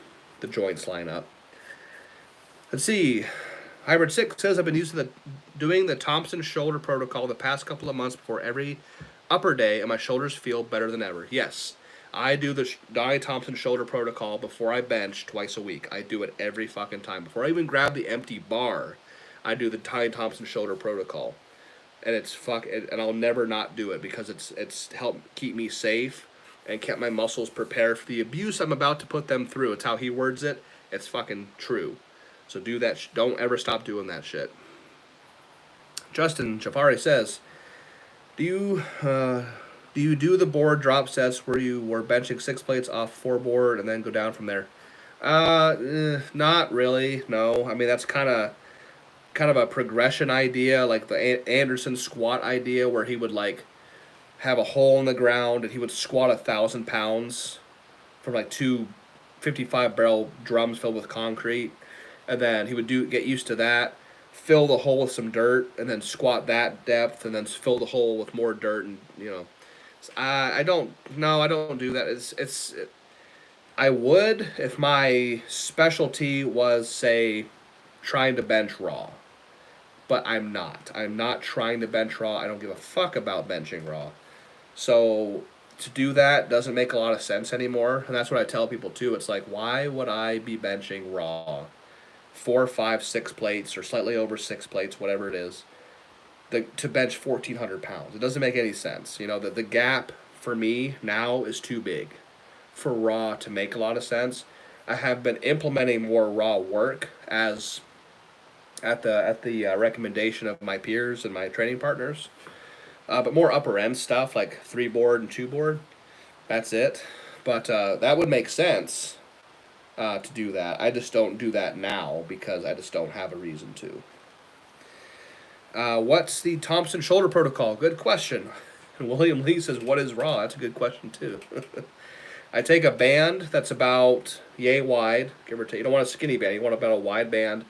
joints line up. Let's see. Hybrid 6 says, I've been doing the Thompson shoulder protocol the past couple of months before every upper day, and my shoulders feel better than ever. Yes, I do the Donnie Thompson shoulder protocol before I bench twice a week. I do it every fucking time. Before I even grab the empty bar, I do the Donnie Thompson shoulder protocol. And and I'll never not do it because it's helped keep me safe and kept my muscles prepared for the abuse I'm about to put them through. It's how he words it. It's fucking true. So do that. Don't ever stop doing that shit. Justin Jafari says, do you Do you do the board drop sets where you were benching 6 plates off 4 board and then go down from there? Not really. No, I mean that's kind of a progression idea, like the Anderson squat idea, where he would like have a hole in the ground and he would squat 1,000 pounds from like two 55 barrel drums filled with concrete, and then he would get used to that, fill the hole with some dirt, and then squat that depth, and then fill the hole with more dirt, and I don't. No, I don't do that. I would if my specialty was, say, trying to bench raw, but I'm not. I'm not trying to bench raw. I don't give a fuck about benching raw. So to do that doesn't make a lot of sense anymore, and that's what I tell people too. It's like, why would I be benching raw 4, 5, 6 plates or slightly over 6 plates, whatever it is, to bench 1,400 pounds? It doesn't make any sense. The gap for me now is too big for raw to make a lot of sense. I have been implementing more raw work as at the recommendation of my peers and my training partners, but more upper end stuff like 3 board and 2 board. That's it. But that would make sense to do that. I just don't do that now because I just don't have a reason to. What's the Thompson shoulder protocol? Good question. And William Lee says, what is raw? That's a good question too. I take a band that's about yay wide, give or take. You don't want a skinny band. You want about a wide band.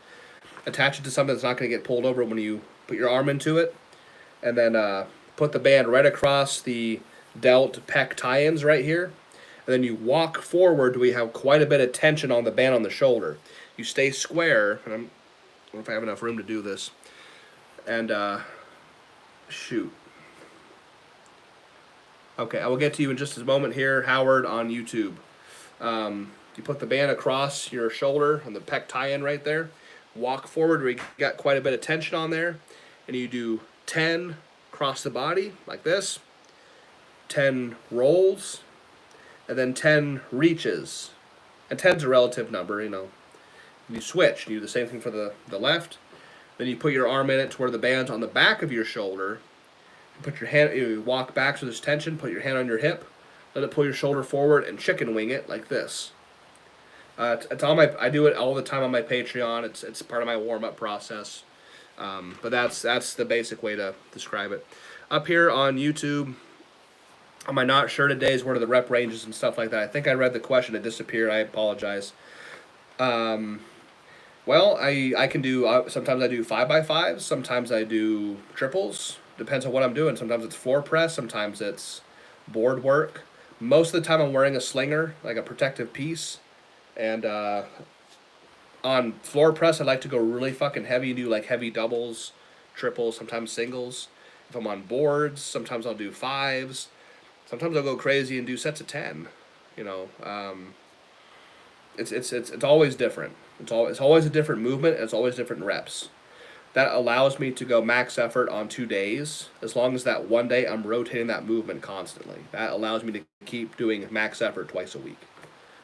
Attach it to something that's not going to get pulled over when you put your arm into it. And then put the band right across the delt pec tie-ins right here. And then you walk forward till we have quite a bit of tension on the band on the shoulder. You stay square, and I don't know if I have enough room to do this. And shoot. Okay, I will get to you in just a moment here, Howard, on YouTube. You put the band across your shoulder on the pec tie-in right there. Walk forward where you got quite a bit of tension on there. And you do 10 across the body, like this. 10 rolls. And then 10 reaches. And 10's a relative number, You switch. You do the same thing for the left. Then you put your arm in it to where the band's on the back of your shoulder. Put your hand, you walk back so there's tension, put your hand on your hip, let it pull your shoulder forward and chicken wing it like this. I do it all the time on my Patreon. It's part of my warm-up process. But that's the basic way to describe it. Up here on YouTube, on my not sure today's, what are the rep ranges and stuff like that. I think I read the question, it disappeared, I apologize. Well, I can do, sometimes I do 5x5s, sometimes I do triples. Depends on what I'm doing. Sometimes it's floor press, sometimes it's board work. Most of the time I'm wearing a slinger, like a protective piece. And on floor press, I like to go really fucking heavy, do like heavy doubles, triples, sometimes singles. If I'm on boards, sometimes I'll do 5s. Sometimes I'll go crazy and do sets of 10. It's always different. It's always a different movement, and it's always different reps. That allows me to go max effort on 2 days, as long as that one day I'm rotating that movement constantly. That allows me to keep doing max effort twice a week.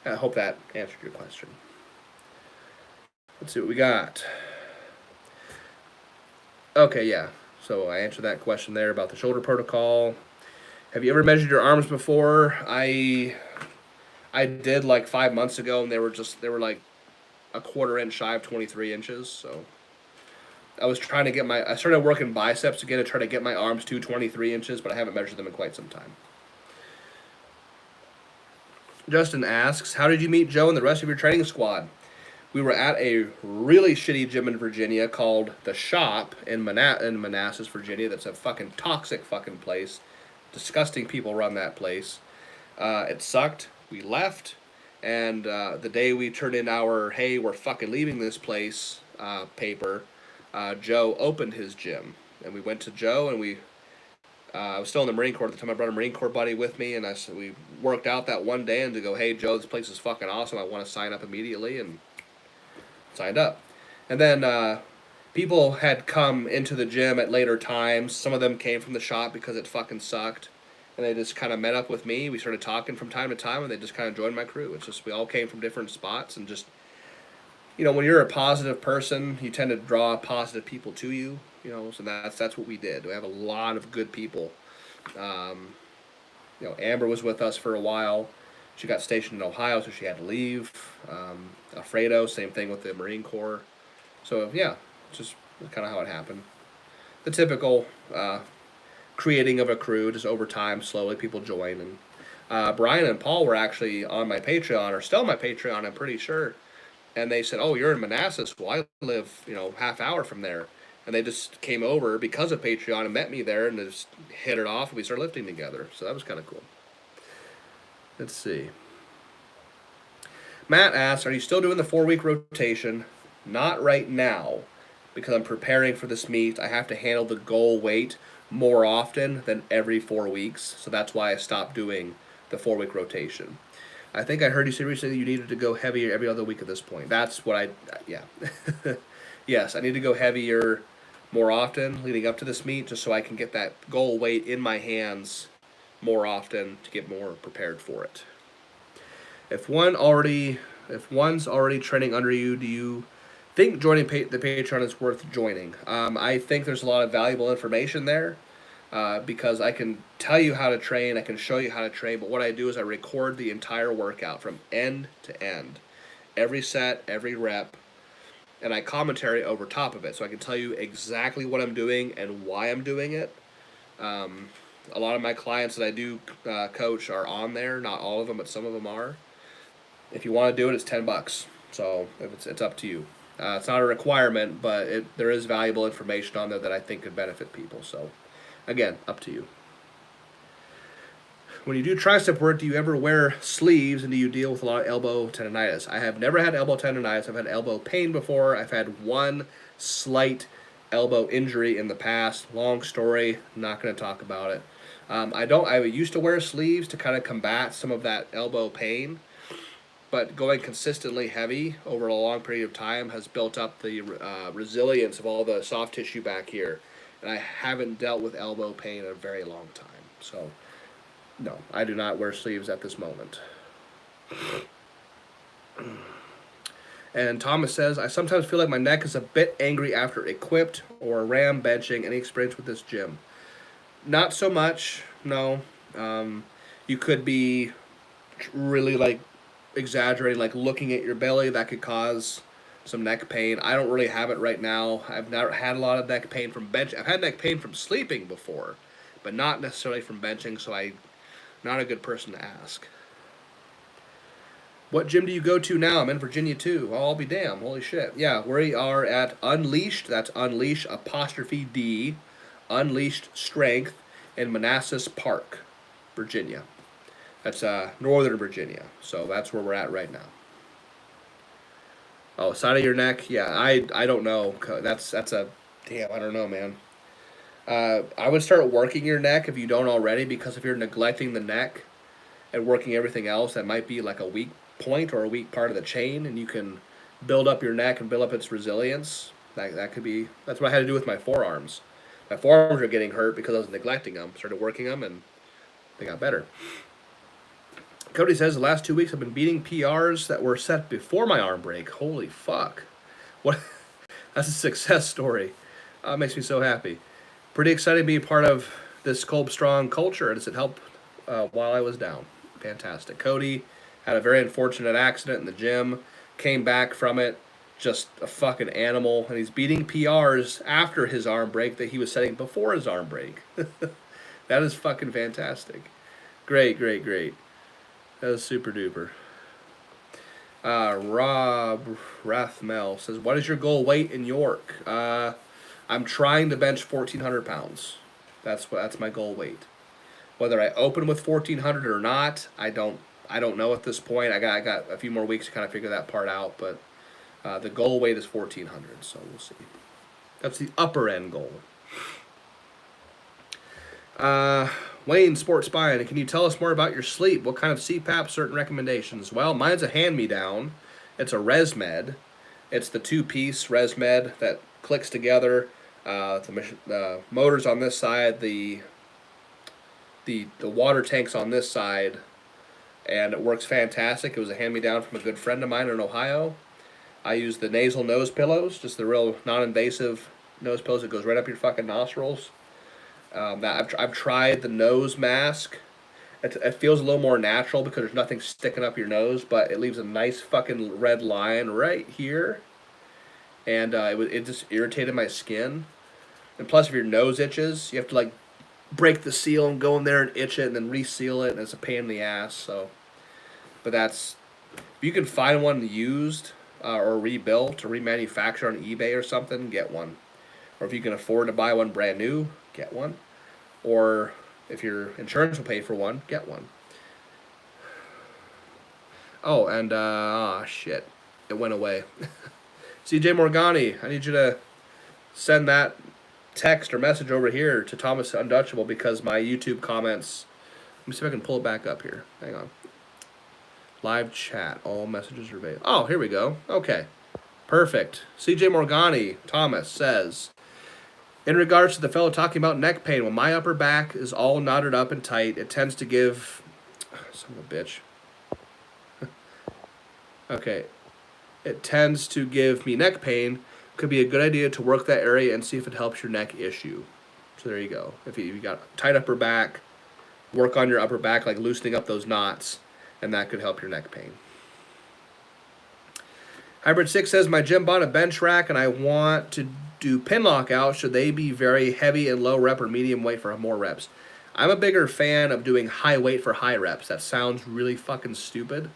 I hope that answered your question. Let's see what we got. Okay, yeah. So I answered that question there about the shoulder protocol. Have you ever measured your arms before? I did like 5 months ago, and they were like a 1/4 inch shy of 23 inches. So I was trying to I started working biceps again to try to get my arms to 23 inches, but I haven't measured them in quite some time. Justin asks, how did you meet Joe and the rest of your training squad? We were at a really shitty gym in Virginia called The Shop in Manassas, Virginia. That's a fucking toxic fucking place. Disgusting people run that place. It sucked. We left. And the day we turned in our, hey, we're fucking leaving this place paper, Joe opened his gym. And we went to Joe, and I was still in the Marine Corps at the time. I brought a Marine Corps buddy with me, and we worked out that one day and to go, hey, Joe, this place is fucking awesome. I want to sign up immediately, and signed up. And then people had come into the gym at later times. Some of them came from the shop because it fucking sucked. And they just kind of met up with me. We started talking from time to time, and they just kind of joined my crew. It's just we all came from different spots, and just, when you're a positive person, you tend to draw positive people to you. So that's what we did. We have a lot of good people. Amber was with us for a while. She got stationed in Ohio, so she had to leave. Alfredo, same thing with the Marine Corps. So yeah, just kind of how it happened. The typical creating of a crew, just over time, slowly people join. And Brian and Paul were actually on my Patreon, or still on my Patreon, I'm pretty sure. And they said, "Oh, you're in Manassas. Well, I live, half hour from there." And they just came over because of Patreon and met me there, and just hit it off, and we started lifting together. So that was kind of cool. Let's see. Matt asks, "Are you still doing the 4 week rotation?" Not right now, because I'm preparing for this meet. I have to handle the goal weight more often than every 4 weeks, so that's why I stopped doing the 4 week rotation. I think I heard you say recently you needed to go heavier every other week at this point. That's what yeah. Yes, I need to go heavier more often leading up to this meet, just so I can get that goal weight in my hands more often to get more prepared for it. If one's already training under you, do you think joining the Patreon is worth joining? I think there's a lot of valuable information there. Because I can tell you how to train, I can show you how to train, but what I do is I record the entire workout from end to end, every set, every rep, and I commentary over top of it, so I can tell you exactly what I'm doing and why I'm doing it. A lot of my clients that I do coach are on there, not all of them, but some of them are. If you want to do it, it's $10, so it's up to you. It's not a requirement, but there is valuable information on there that I think could benefit people, so again, up to you. When you do tricep work, do you ever wear sleeves, and do you deal with a lot of elbow tendonitis? I have never had elbow tendonitis. I've had elbow pain before. I've had one slight elbow injury in the past. Long story, not going to talk about it. I used to wear sleeves to kind of combat some of that elbow pain, but going consistently heavy over a long period of time has built up the resilience of all the soft tissue back here. And I haven't dealt with elbow pain in a very long time. So, no, I do not wear sleeves at this moment. And Thomas says, "I sometimes feel like my neck is a bit angry after equipped or RAM benching. Any experience with this gym?" Not so much, no. You could be really exaggerating, looking at your belly. That could cause some neck pain. I don't really have it right now. I've never had a lot of neck pain from bench. I've had neck pain from sleeping before, but not necessarily from benching, so I'm not a good person to ask. What gym do you go to now? I'm in Virginia too. Well, I'll be damned. Holy shit. Yeah, we are at Unleashed. That's Unleash 'D. Unleashed Strength in Manassas Park, Virginia. That's Northern Virginia. So that's where we're at right now. Oh, side of your neck? Yeah, I don't know. That's a damn. I don't know, man. I would start working your neck if you don't already, because if you're neglecting the neck and working everything else, that might be like a weak point or a weak part of the chain, and you can build up your neck and build up its resilience. That could be. That's what I had to do with my forearms. My forearms were getting hurt because I was neglecting them. Started working them, and they got better. Cody says, "The last 2 weeks I've been beating PRs that were set before my arm break." Holy fuck. What? That's a success story. Makes me so happy. Pretty excited to be a part of this Kolb Strong culture. Does it help while I was down? Fantastic. Cody had a very unfortunate accident in the gym, came back from it, just a fucking animal, and he's beating PRs after his arm break that he was setting before his arm break. That is fucking fantastic. Great, great, great. That was super duper. Rob Rathmel says, "What is your goal weight in York?" I'm trying to bench 1,400 pounds. That's my goal weight. Whether I open with 1,400 or not, I don't know at this point. I got a few more weeks to kind of figure that part out, but the goal weight is 1,400, so we'll see. That's the upper end goal. Wayne Sports Spine, can you tell us more about your sleep? What kind of CPAP, certain recommendations? Well, mine's a hand-me-down. It's a ResMed. It's the two-piece ResMed that clicks together. The motor's on this side, the water tank's on this side, and it works fantastic. It was a hand-me-down from a good friend of mine in Ohio. I use the nasal nose pillows, just the real non-invasive nose pillows that goes right up your fucking nostrils. I've tried the nose mask. It feels a little more natural because there's nothing sticking up your nose, but it leaves a nice fucking red line right here. And it just irritated my skin. And plus, if your nose itches, you have to like break the seal and go in there and itch it and then reseal it, and it's a pain in the ass. So, but that's, if you can find one used or rebuilt or remanufactured on eBay or something, get one. Or if you can afford to buy one brand new, get one. Or if your insurance will pay for one, get one. Oh, and shit, it went away. CJ Morgani, I need you to send that text or message over here to Thomas Undutchable because my YouTube comments. Let me see if I can pull it back up here. Hang on. Live chat. All messages are available. Oh, here we go. Okay. Perfect. CJ Morgani, Thomas, says, in regards to the fellow talking about neck pain, when my upper back is all knotted up and tight, it tends to give... Son of a bitch. Okay. It tends to give me neck pain. Could be a good idea to work that area and see if it helps your neck issue. So there you go. If you got tight upper back, work on your upper back, like loosening up those knots, and that could help your neck pain. Hybrid 6 says, my gym bought a bench rack and I want to do pin lock out. Should they be very heavy and low rep or medium weight for more reps? I'm a bigger fan of doing high weight for high reps. That sounds really fucking stupid.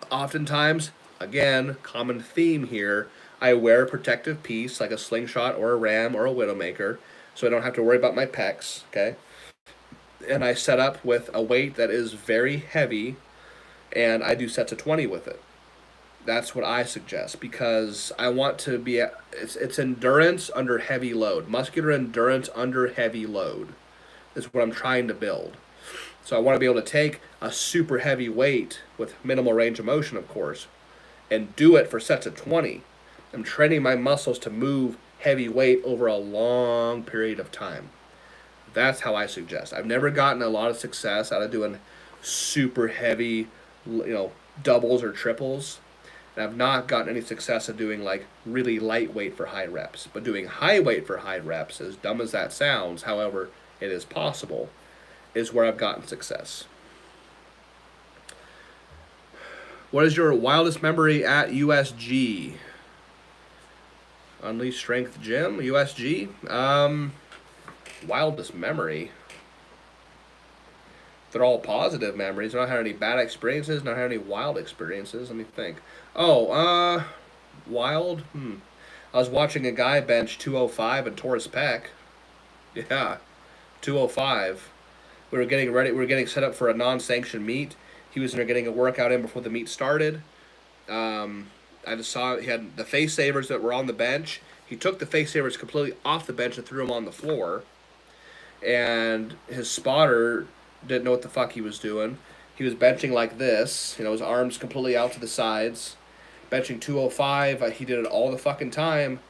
Oftentimes, again, common theme here, I wear a protective piece like a slingshot or a ram or a widowmaker so I don't have to worry about my pecs, okay? And I set up with a weight that is very heavy and I do sets of 20 with it. That's what I suggest because I want to be it's endurance under heavy load. Muscular endurance under heavy load is what I'm trying to build. So I want to be able to take a super heavy weight with minimal range of motion, of course, and do it for sets of 20. I'm training my muscles to move heavy weight over a long period of time. That's how I suggest. I've never gotten a lot of success out of doing super heavy, doubles or triples. And I've not gotten any success at doing like really lightweight for high reps. But doing high weight for high reps, as dumb as that sounds, however it is possible, is where I've gotten success. What is your wildest memory at USG? Unleash Strength Gym, USG? Wildest memory? They're all positive memories. I don't have any bad experiences, not have any wild experiences. Let me think. Oh, wild? I was watching a guy bench 205 and tore his pec. Yeah, 205. We were getting ready. We were getting set up for a non-sanctioned meet. He was there getting a workout in before the meet started. I just saw he had the face savers that were on the bench. He took the face savers completely off the bench and threw them on the floor. And his spotter didn't know what the fuck he was doing. He was benching like this, his arms completely out to the sides. Benching 205, he did it all the fucking time.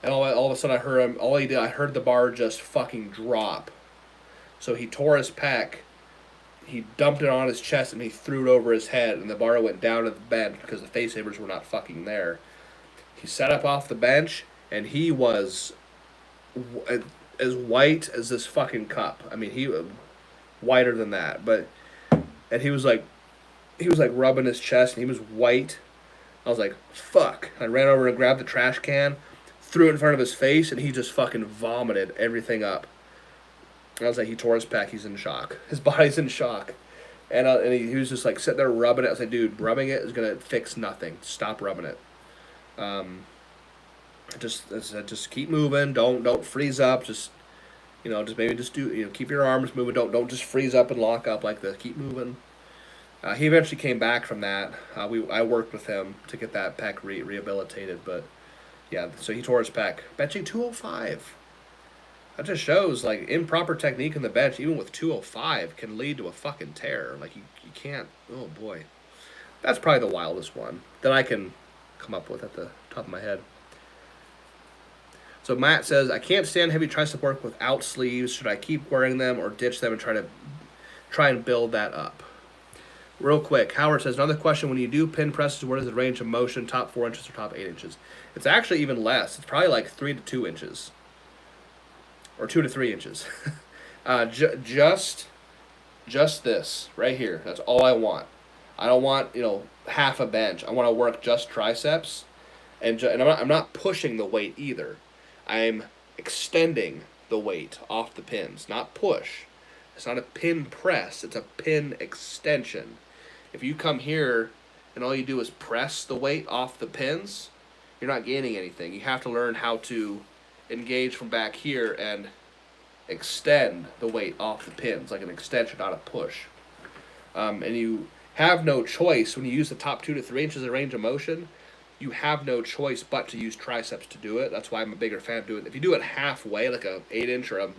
And all of a sudden I heard the bar just fucking drop. So he tore his pec, he dumped it on his chest, and he threw it over his head, and the bar went down to the bench because the face savers were not fucking there. He sat up off the bench, and he was as white as this fucking cup. I mean, he was whiter than that, and he was like rubbing his chest, and he was white. I was like, fuck. I ran over and grabbed the trash can, threw it in front of his face, and he just fucking vomited everything up. I was like, he tore his pec. He's in shock. His body's in shock. And he was just like sitting there rubbing it. I was like, dude, rubbing it is going to fix nothing. Stop rubbing it. Just keep moving. Don't freeze up. Just keep your arms moving. Don't just freeze up and lock up like this. Keep moving. He eventually came back from that. I worked with him to get that pec rehabilitated. But yeah, so he tore his pec. Benching 205. That just shows, like, improper technique in the bench, even with 205, can lead to a fucking tear. Like, you can't... Oh, boy. That's probably the wildest one that I can come up with at the top of my head. So Matt says, I can't stand heavy tricep work without sleeves. Should I keep wearing them or ditch them and try and build that up? Real quick, Howard says, another question. When you do pin presses, what is the range of motion, top 4 inches or top 8 inches? It's actually even less. It's probably like 3 to 2 inches. Or 2 to 3 inches. Just Just this right here. That's all I want. I don't want, half a bench. I want to work just triceps, and I'm not pushing the weight either. I'm extending the weight off the pins, not push. It's not a pin press. It's a pin extension. If you come here and all you do is press the weight off the pins, you're not gaining anything. You have to learn how to engage from back here and extend the weight off the pins, like an extension, not a push. And you have no choice when you use the top 2 to 3 inches of range of motion. You have no choice but to use triceps to do it. That's why I'm a bigger fan of doing it. If you do it halfway, like a 8 inch or a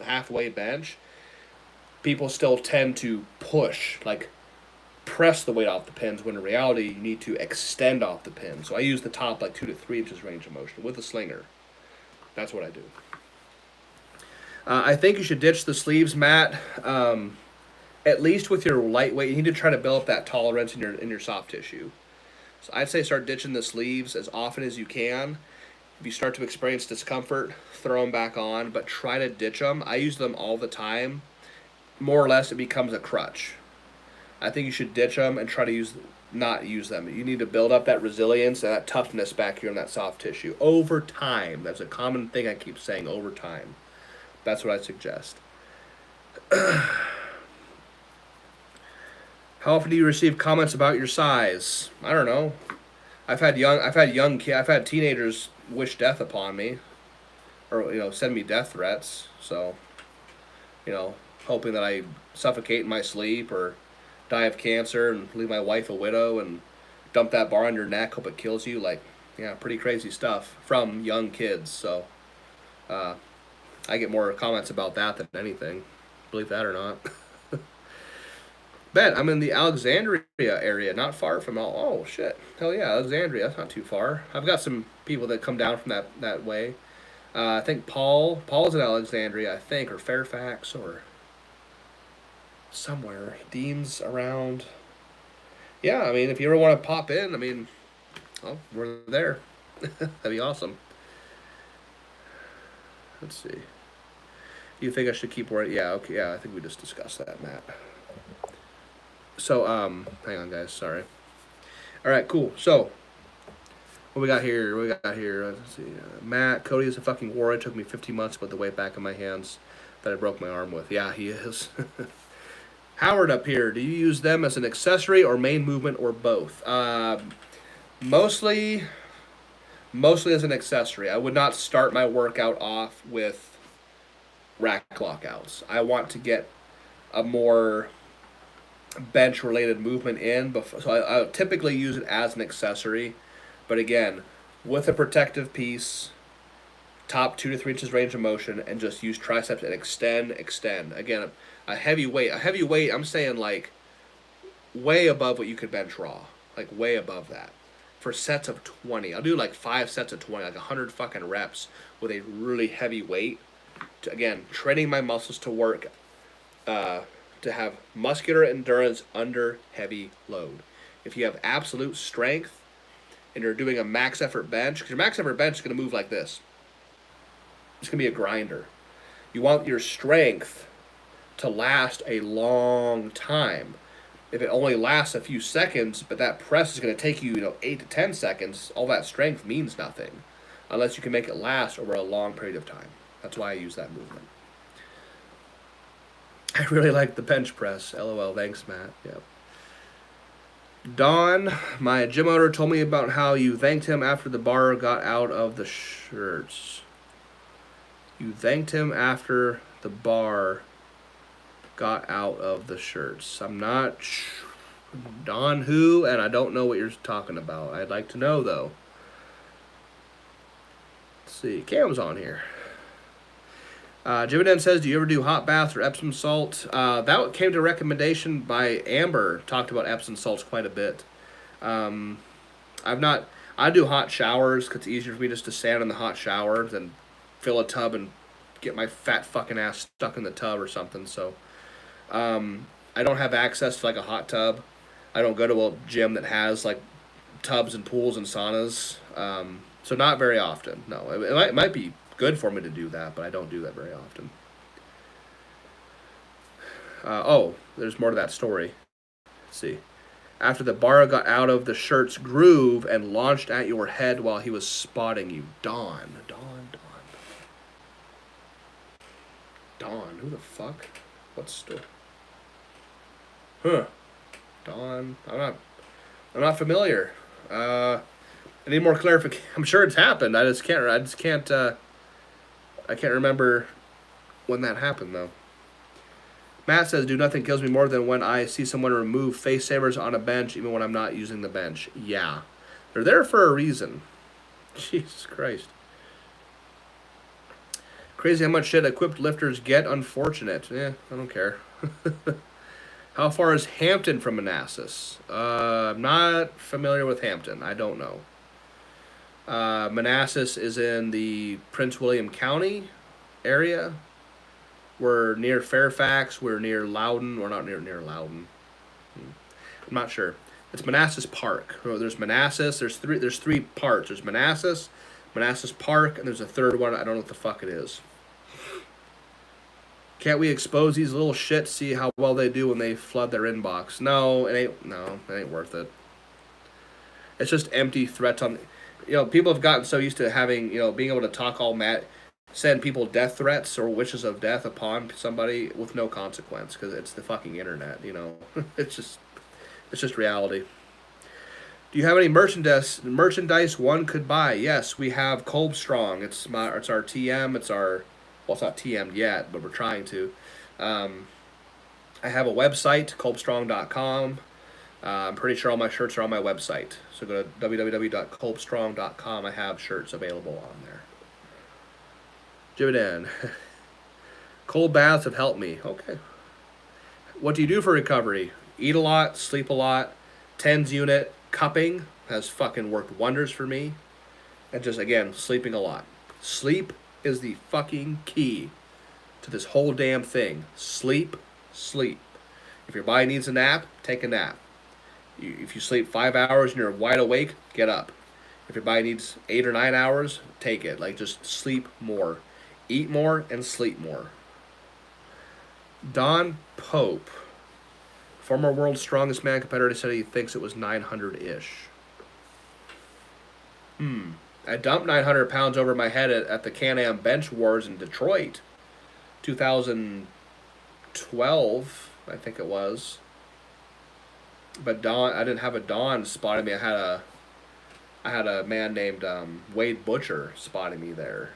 halfway bench, people still tend to push, like press the weight off the pins, when in reality you need to extend off the pins. So I use the top like 2 to 3 inches range of motion with a slinger. That's what I do. I think you should ditch the sleeves, Matt. At least with your lightweight, you need to try to build up that tolerance in your soft tissue. So I'd say start ditching the sleeves as often as you can. If you start to experience discomfort, throw them back on, but try to ditch them. I use them all the time. More or less, it becomes a crutch. I think you should ditch them and try to not use them. You need to build up that resilience and that toughness back here in that soft tissue over time. That's a common thing I keep saying, over time. That's what I suggest. How often do you receive comments about your size? I don't know. I've had teenagers wish death upon me, or send me death threats. So, hoping that I suffocate in my sleep or die of cancer and leave my wife a widow and dump that bar on your neck, hope it kills you. Like, yeah, pretty crazy stuff from young kids. So, I get more comments about that than anything. Believe that or not. Ben, I'm in the Alexandria area, not far from oh shit. Hell yeah, Alexandria, that's not too far. I've got some people that come down from that way. I think Paul's in Alexandria, I think, or Fairfax, or somewhere. Dean's around. Yeah, I mean, if you ever want to pop in, I mean, well, we're there. That'd be awesome. Let's see. You think I should keep working? Yeah, okay, yeah, I think we just discussed that, Matt. So, hang on, guys, sorry. All right, cool. So, what we got here? Let's see. Matt, Cody is a fucking warrior. It took me 15 months to put the weight back in my hands that I broke my arm with. Yeah, he is. Howard up here, do you use them as an accessory or main movement or both? Mostly as an accessory. I would not start my workout off with rack lockouts. I want to get a more bench related movement in before, so I typically use it as an accessory, but again, with a protective piece, top 2 to 3 inches range of motion, and just use triceps and extend. Again, a heavy weight, I'm saying like way above what you could bench raw, like way above that. For sets of 20, I'll do like 5 sets of 20, like 100 fucking reps with a really heavy weight. Again, training my muscles to work, to have muscular endurance under heavy load. If you have absolute strength and you're doing a max effort bench, because your max effort bench is going to move like this. It's going to be a grinder. You want your strength to last a long time. If it only lasts a few seconds, but that press is going to take you, 8 to 10 seconds, all that strength means nothing unless you can make it last over a long period of time. That's why I use that movement. I really like the bench press. LOL. Thanks, Matt. Yep. Don, my gym owner, told me about how you thanked him after the bar got out of the shirts. You thanked him after the bar got out of the shirts. I'm not Don who, and I don't know what you're talking about. I'd like to know, though. Let's see. Cam's on here. Jimmy says, do you ever do hot baths or Epsom salt? That came to recommendation by Amber. Talked about Epsom salts quite a bit. I do hot showers because it's easier for me just to stand in the hot shower than fill a tub and get my fat fucking ass stuck in the tub or something. So I don't have access to like a hot tub. I don't go to a gym that has like tubs and pools and saunas. So not very often. No, it might be good for me to do that, but I don't do that very often. Oh, there's more to that story. Let's see. After the bar got out of the shirt's groove and launched at your head while he was spotting you. Dawn. Who the fuck? What's story? Huh. Dawn. I'm not familiar. I need more clarification. I'm sure it's happened. I just can't. I can't remember when that happened though. Matt says, "Do nothing kills me more than when I see someone remove face savers on a bench, even when I'm not using the bench." Yeah, they're there for a reason. Jesus Christ. Crazy how much shit equipped lifters get. Unfortunate. Yeah, I don't care. How far is Hampton from Manassas? I'm not familiar with Hampton. I don't know. Manassas is in the Prince William County area. We're near Fairfax. We're near Loudon. We're not near Loudon. I'm not sure. It's Manassas Park. Oh, there's Manassas. There's three parts. There's Manassas Park, and there's a third one. I don't know what the fuck it is. Can't we expose these little shits? See how well they do when they flood their inbox? No, it ain't worth it. It's just empty threats on. People have gotten so used to having being able to talk all mad. Send people death threats or wishes of death upon somebody with no consequence because it's the fucking internet. It's just reality. Do you have any merchandise one could buy? Yes, we have Kolb Strong. It's our TM. It's not TM'd yet, but we're trying to. I have a website, kolbstrong.com. I'm pretty sure all my shirts are on my website. So go to www.kolbstrong.com. I have shirts available on there. Jividan. Cold baths have helped me. Okay. What do you do for recovery? Eat a lot, sleep a lot. TENS unit cupping has fucking worked wonders for me. And just, again, sleeping a lot. Sleep is the fucking key to this whole damn thing. Sleep. If your body needs a nap, take a nap. If you sleep 5 hours and you're wide awake, get up. If your body needs 8 or 9 hours, take it. Just sleep more. Eat more and sleep more. Don Pope, former world's strongest man competitor, said he thinks it was 900-ish. I dumped 900 pounds over my head at the Can-Am Bench Wars in Detroit. 2012, I think it was. But I didn't have a Don spotting me. I had a man named Wade Butcher spotting me there.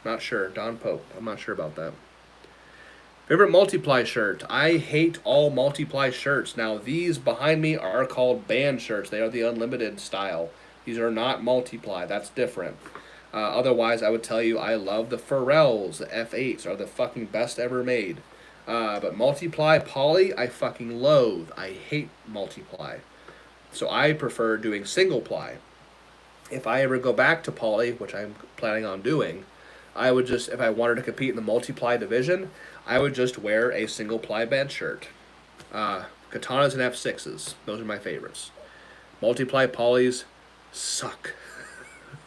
Not sure. Don Pope. I'm not sure about that. Favorite multiply shirt. I hate all multiply shirts. Now, these behind me are called band shirts. They are the unlimited style. These are not multiply. That's different. Otherwise, I would tell you I love the Pharrells. The F8s are the fucking best ever made. But multiply poly, I fucking loathe. I hate multiply. So I prefer doing single ply. If I ever go back to poly, which I'm planning on doing, I would just, if I wanted to compete in the multiply division, I would just wear a single ply band shirt. Katanas and F6s, those are my favorites. Multiply polys suck.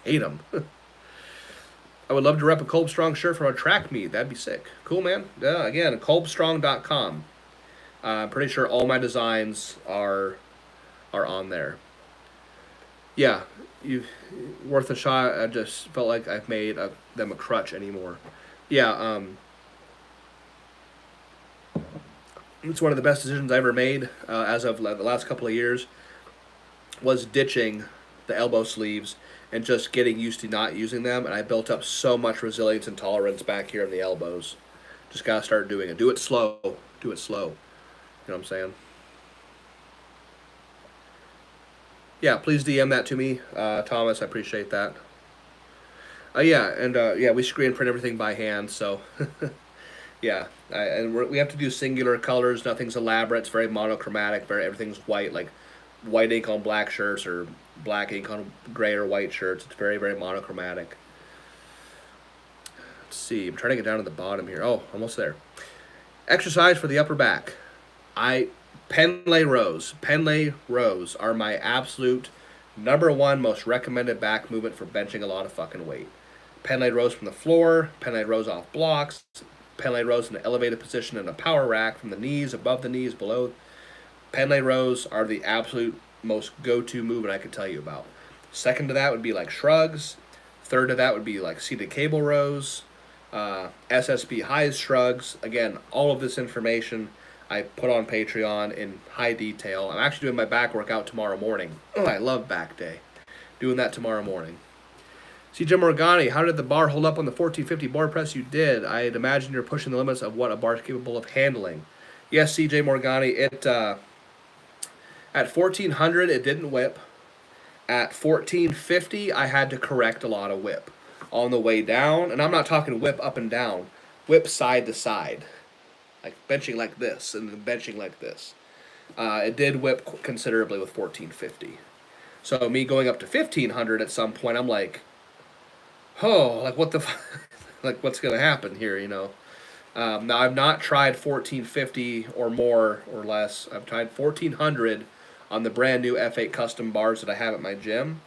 Hate them. I would love to rep a Kolb Strong shirt from a track meet. That'd be sick. Cool, man. Yeah, again, kolbstrong.com. I'm pretty sure all my designs are on there. Yeah, worth a shot. I just felt like I've made them a crutch anymore. Yeah, it's one of the best decisions I ever made as of the last couple of years was ditching the elbow sleeves and just getting used to not using them. And I built up so much resilience and tolerance back here in the elbows. Just got to start doing it. Do it slow. You know what I'm saying? Yeah, please DM that to me, Thomas. I appreciate that. We screen print everything by hand, so yeah. And we have to do singular colors. Nothing's elaborate. It's very monochromatic. Everything's white, like white ink on black shirts or black ink on gray or white shirts. It's very, very monochromatic. Let's see. I'm trying to get down to the bottom here. Oh, almost there. Exercise for the upper back. Penlay rows. Penlay rows are my absolute #1 most recommended back movement for benching a lot of fucking weight. Penlay rows from the floor, Penlay rows off blocks, Pen rows in an elevated position in a power rack from the knees, above the knees, below. Pen rows are the absolute most go-to movement I could tell you about. Second to that would be like shrugs. Third to that would be like seated cable rows, SSB highs shrugs. Again, all of this information I put on Patreon in high detail. I'm actually doing my back workout tomorrow morning. Oh, I love back day. Doing that tomorrow morning. CJ Morgani, how did the bar hold up on the 1450 bar press you did? I'd imagine you're pushing the limits of what a bar is capable of handling. Yes, CJ Morgani, it at 1400 it didn't whip. At 1450 I had to correct a lot of whip on the way down, and I'm not talking whip up and down, whip side to side, like benching like this and then benching like this. It did whip considerably with 1450. So me going up to 1500 at some point, I'm like, oh, like what the, like what's gonna happen here, you know? Now I've not tried 1450 or more or less. I've tried 1400 on the brand new F8 custom bars that I have at my gym,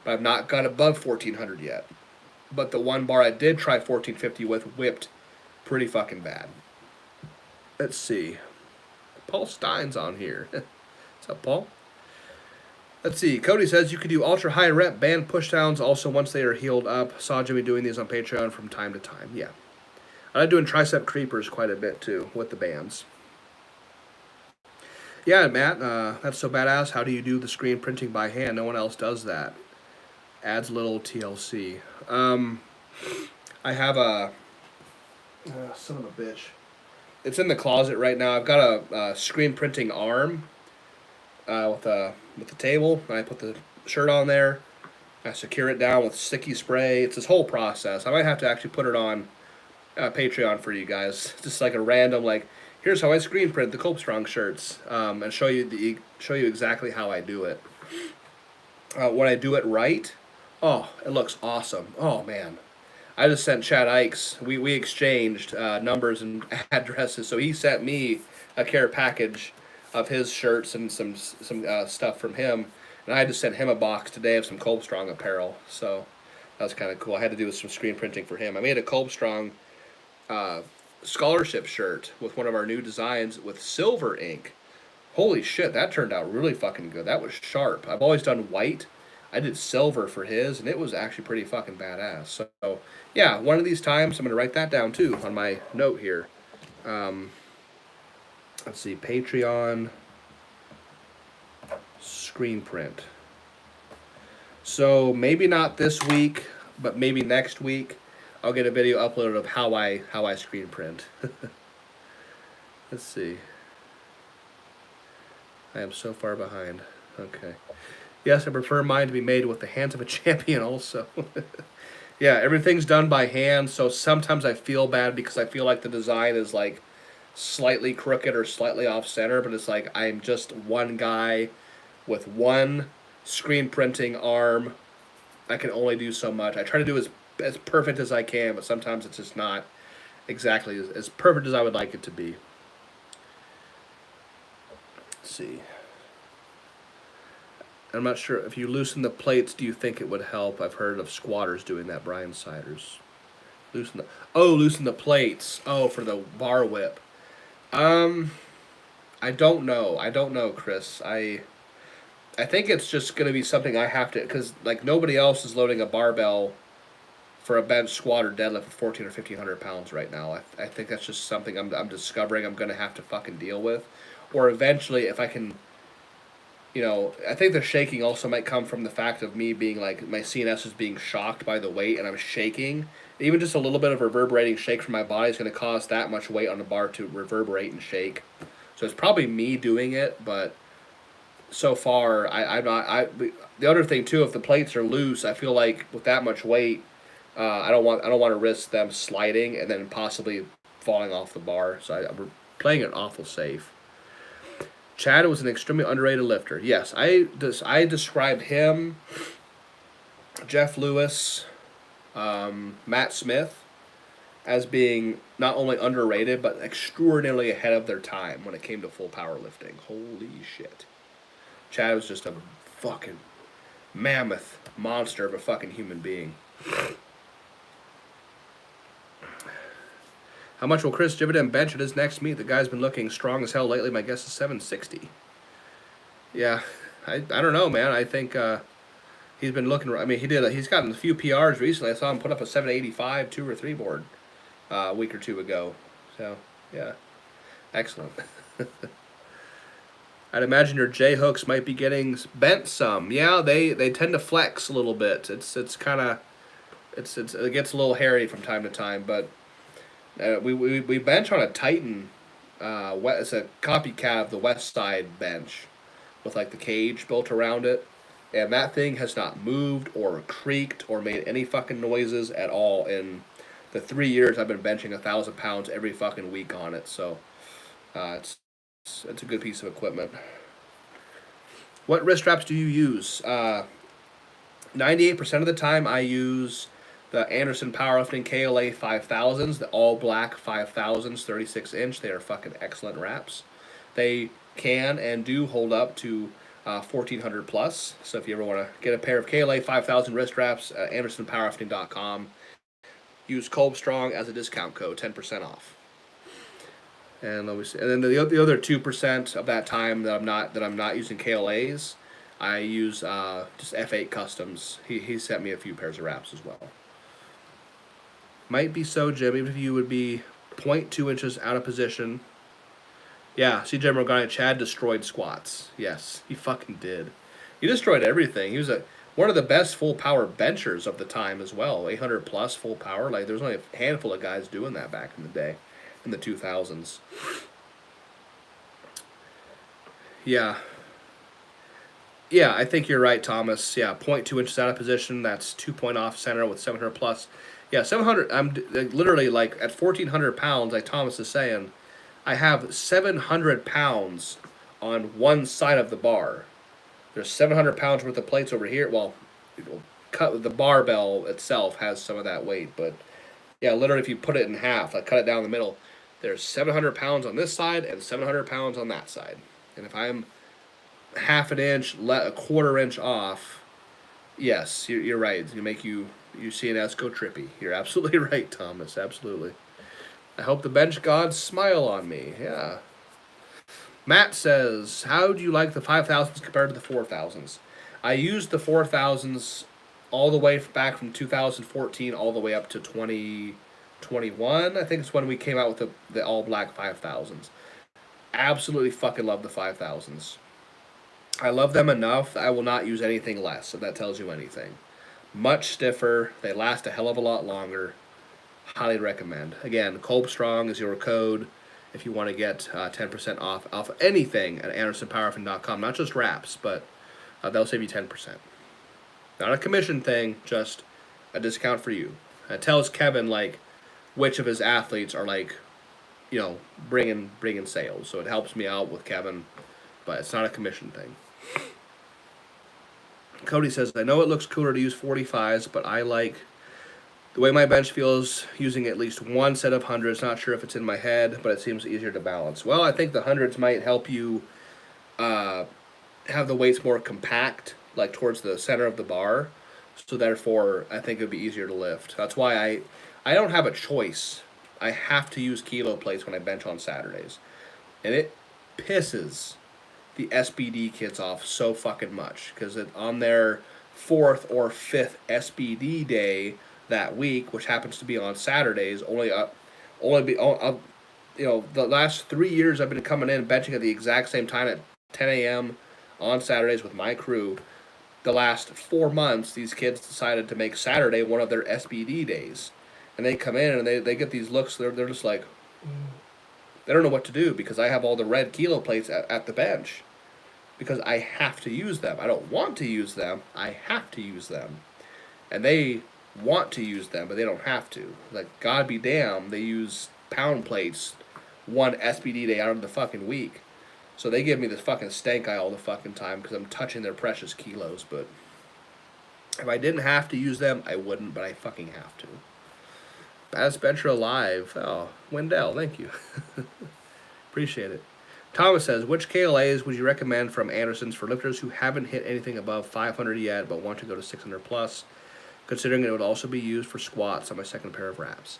but I've not got above 1400 yet. But the one bar I did try 1450 with whipped pretty fucking bad. Let's see. Paul Stein's on here. What's up, Paul? Let's see. Cody says you could do ultra high rep band pushdowns also once they are healed up. Saw Jimmy doing these on Patreon from time to time. Yeah. I like doing tricep creepers quite a bit too with the bands. Yeah, Matt, that's so badass. How do you do the screen printing by hand? No one else does that. Adds a little TLC. I have a... son of a bitch. It's in the closet right now. I've got a screen printing arm with the table. I put the shirt on there. I secure it down with sticky spray. It's this whole process. I might have to actually put it on Patreon for you guys. Just like a random, like, here's how I screen print the Copestrong shirts, and show you exactly how I do it. When I do it right, oh, it looks awesome. Oh man, I just sent Chad Ikes. We exchanged numbers and addresses. So he sent me a care package of his shirts and some stuff from him, and I had to send him a box today of some Copestrong apparel. So that was kind of cool. I had to do some screen printing for him. I made a Copestrong scholarship shirt with one of our new designs with silver ink. Holy shit, that turned out really fucking good. That was sharp. I've always done white. I did silver for his, and it was actually pretty fucking badass. So, yeah, one of these times, I'm going to write that down, too, on my note here. Let's see, Patreon screen print. So, maybe not this week, but maybe next week, I'll get a video uploaded of how I screen print. Let's see. I am so far behind. Okay. Yes, I prefer mine to be made with the hands of a champion also. Yeah, everything's done by hand, so sometimes I feel bad because I feel like the design is like slightly crooked or slightly off center, but it's like I'm just one guy with one screen printing arm. I can only do so much. I try to do as perfect as I can, but sometimes it's just not exactly as perfect as I would like it to be. Let's see. I'm not sure if you loosen the plates, do you think it would help? I've heard of squatters doing that, Brian Siders. Loosen the plates. Oh, for the bar whip. I don't know, Chris. I think it's just going to be something I have to, because like nobody else is loading a barbell for a bench squat or deadlift of 1,400 or 1,500 pounds right now. I think that's just something I'm discovering I'm going to have to fucking deal with. Or eventually, if I can, you know, I think the shaking also might come from the fact of me being like, my CNS is being shocked by the weight and I'm shaking. Even just a little bit of reverberating shake from my body is going to cause that much weight on the bar to reverberate and shake. So it's probably me doing it, but so far, the other thing too, if the plates are loose, I feel like with that much weight, I don't want to risk them sliding and then possibly falling off the bar. So we're playing it awful safe. Chad was an extremely underrated lifter. Yes, I describe him, Jeff Lewis, Matt Smith, as being not only underrated but extraordinarily ahead of their time when it came to full powerlifting. Holy shit. Chad was just a fucking mammoth monster of a fucking human being. How much will Chris Dividend bench at his next meet? The guy's been looking strong as hell lately. My guess is 760. Yeah, I don't know, man. I think he's been looking. I mean, he's gotten a few PRs recently. I saw him put up a 785 2 or 3 board a week or two ago. So yeah, excellent. I'd imagine your J hooks might be getting bent some. Yeah, they tend to flex a little bit. It's kind of it gets a little hairy from time to time, but we bench on a Titan. It's a copycat of the West Side bench, with like the cage built around it, and that thing has not moved or creaked or made any fucking noises at all in the 3 years I've been benching 1,000 pounds every fucking week on it. So it's a good piece of equipment. What wrist straps do you use? 98% of the time I use the Anderson Powerlifting KLA 5000s, the all black 5000s, 36 inch. They are fucking excellent wraps. They can and do hold up to 1400 plus. So if you ever want to get a pair of KLA 5000 wrist wraps, AndersonPowerlifting.com. Use Kolbstrong as a discount code, 10% off. And let me see. And then the other 2% of that time that I'm not using KLAs, I use just F8 Customs. He sent me a few pairs of wraps as well. Might be so, Jim, even if you would be 0.2 inches out of position. Yeah, CJ Morgana, Chad destroyed squats. Yes, he fucking did. He destroyed everything. He was one of the best full power benchers of the time as well. 800 plus full power. Like, there was only a handful of guys doing that back in the day, in the 2000s. Yeah. Yeah, I think you're right, Thomas. Yeah, 0.2 inches out of position. That's 2 point off center with 700 plus. Yeah, 700. I'm literally like at 1,400 pounds, like Thomas is saying, I have 700 pounds on one side of the bar. There's 700 pounds worth of plates over here. Well, cut the barbell itself has some of that weight, but yeah, literally if you put it in half, like cut it down the middle, there's 700 pounds on this side and 700 pounds on that side. And if I'm half an inch, a quarter inch off, yes, you're right. It's gonna make you see an S go trippy. You're absolutely right, Thomas. Absolutely. I hope the bench gods smile on me. Yeah. Matt says, how do you like the 5,000s compared to the 4,000s? I used the 4,000s all the way back from 2014 all the way up to 2021. I think it's when we came out with the all-black 5,000s. Absolutely fucking love the 5,000s. I love them enough that I will not use anything less, if that tells you anything. Much stiffer. They last a hell of a lot longer. Highly recommend. Again, Kolbstrong is your code if you want to get 10% off anything at AndersonPowerlifting.com. Not just wraps, but they'll save you 10%. Not a commission thing, just a discount for you. It tells Kevin like which of his athletes are like, you know, bringing sales. So it helps me out with Kevin, but it's not a commission thing. Cody says, I know it looks cooler to use 45s, but I like the way my bench feels using at least one set of hundreds. Not sure if it's in my head, but it seems easier to balance. Well, I think the hundreds might help you have the weights more compact, like towards the center of the bar. So therefore, I think it would be easier to lift. That's why I don't have a choice. I have to use kilo plates when I bench on Saturdays. And it pisses the SBD kids off so fucking much. Because on their 4th or 5th SBD day that week, which happens to be on Saturdays, the last 3 years I've been coming in benching at the exact same time at 10 a.m. on Saturdays with my crew. The last 4 months, these kids decided to make Saturday one of their SBD days. And they come in and they get these looks, they're just like, they don't know what to do because I have all the red kilo plates at the bench. Because I have to use them. I don't want to use them, I have to use them. And they want to use them, but they don't have to. Like, God be damned, they use pound plates one SBD day out of the fucking week. So they give me this fucking stank eye all the fucking time because I'm touching their precious kilos. But if I didn't have to use them, I wouldn't, but I fucking have to. Baddest bencher alive. Oh, Wendell, thank you. Appreciate it. Thomas says, which KLAs would you recommend from Anderson's for lifters who haven't hit anything above 500 yet but want to go to 600 plus, considering it would also be used for squats on my second pair of wraps?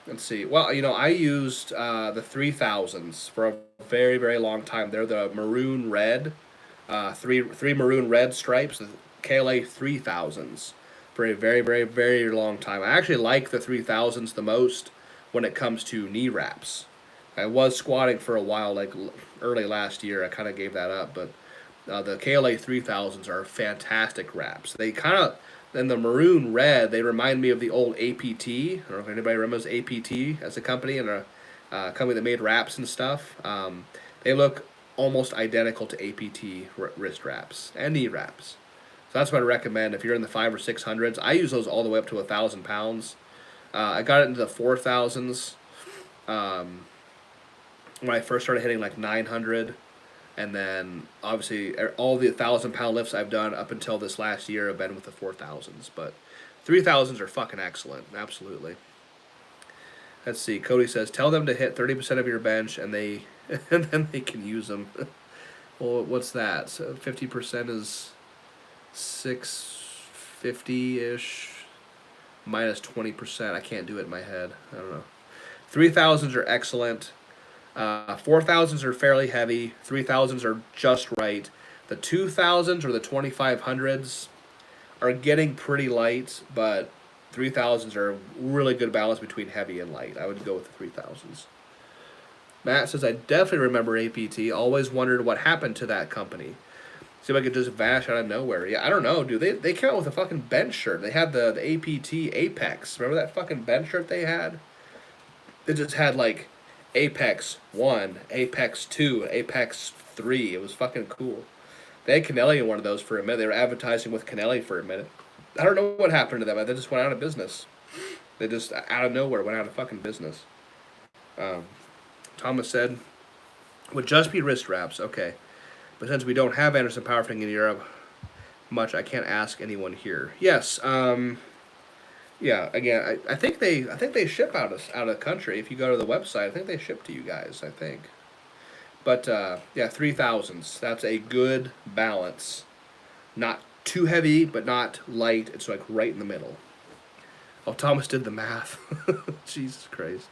Let's see. Well, I used the 3000s for a very, very long time. They're the maroon red, three maroon red stripes, the KLA 3000s, for a very, very, very long time. I actually like the 3000s the most when it comes to knee wraps. I was squatting for a while, like early last year. I kind of gave that up, but the KLA 3000s are fantastic wraps. They kind of, in the maroon red, they remind me of the old APT. I don't know if anybody remembers APT as a company, and a company that made wraps and stuff. They look almost identical to APT wrist wraps and knee wraps. So that's what I recommend if you're in the 5 or 600s. I use those all the way up to 1,000 pounds. I got it into the 4,000s when I first started hitting like 900. And then obviously all the 1,000 pound lifts I've done up until this last year have been with the 4,000s. But 3,000s are fucking excellent. Absolutely. Let's see. Cody says, tell them to hit 30% of your bench and they and then they can use them. Well, what's that? So 50% is 650-ish minus 20%. I can't do it in my head. I don't know. 3,000s are excellent. 4,000s are fairly heavy. 3,000s are just right. The 2,000s or the 2,500s are getting pretty light, but 3,000s are a really good balance between heavy and light. I would go with the 3,000s. Matt says, I definitely remember APT. Always wondered what happened to that company. Seemed like it just vanished out of nowhere. Yeah, I don't know, dude. They came out with a fucking bench shirt. They had the APT Apex. Remember that fucking bench shirt they had? They just had like Apex 1, Apex 2, Apex 3. It was fucking cool. They had Kennelly in one of those for a minute. They were advertising with Kennelly for a minute. I don't know what happened to them. They just went out of business. They just, out of nowhere, went out of fucking business. Thomas said, would just be wrist wraps. Okay. But since we don't have Anderson Powerlifting in Europe much, I can't ask anyone here. Yes. Yeah. Again, I think they ship out of the country. If you go to the website, I think they ship to you guys. I think. But yeah, 3,000s. That's a good balance. Not too heavy, but not light. It's like right in the middle. Oh, Thomas did the math. Jesus Christ.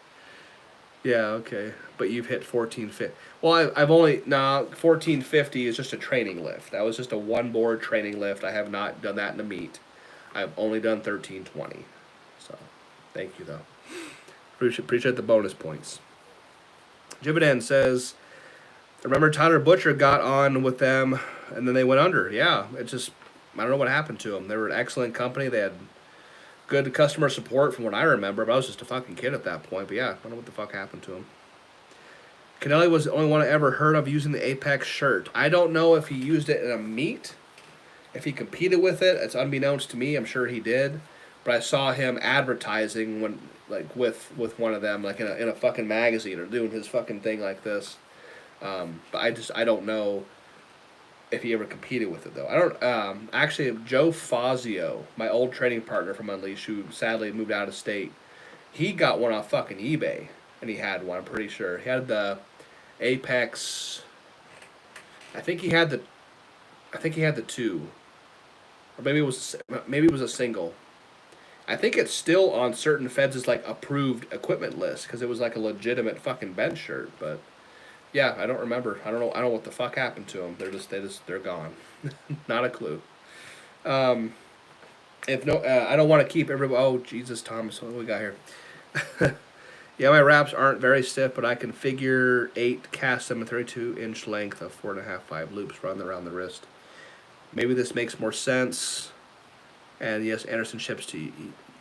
Yeah, okay. But you've hit 1450. Well, I've only, 1450 is just a training lift. That was just a one board training lift. I have not done that in a meet. I've only done 1320. So, thank you, though. Appreciate the bonus points. Jibidan says, remember Tyler Butcher got on with them and then they went under. Yeah, it's just, I don't know what happened to them. They were an excellent company. They had good customer support from what I remember, but I was just a fucking kid at that point. But yeah, I don't know what the fuck happened to him. Kennelly was the only one I ever heard of using the Apex shirt. I don't know if he used it in a meet, if he competed with it. It's unbeknownst to me. I'm sure he did, but I saw him advertising when, like, with one of them, like in a fucking magazine or doing his fucking thing like this. But I don't know if he ever competed with it though. I don't. Actually, Joe Fazio, my old training partner from Unleash, who sadly moved out of state, he got one off fucking eBay, and he had one. I'm pretty sure he had the Apex. I think he had the two, or maybe it was a single. I think it's still on certain Feds' like approved equipment list because it was like a legitimate fucking bench shirt, but. Yeah, I don't remember. I don't know what the fuck happened to them. They're gone. Not a clue. If no, I don't want to keep everybody. Oh Jesus, Thomas, what do we got here? Yeah, my wraps aren't very stiff, but I can figure 8 cast them a 32-inch length of 4.5, 5 loops run around the wrist. Maybe this makes more sense. And yes, Anderson ships to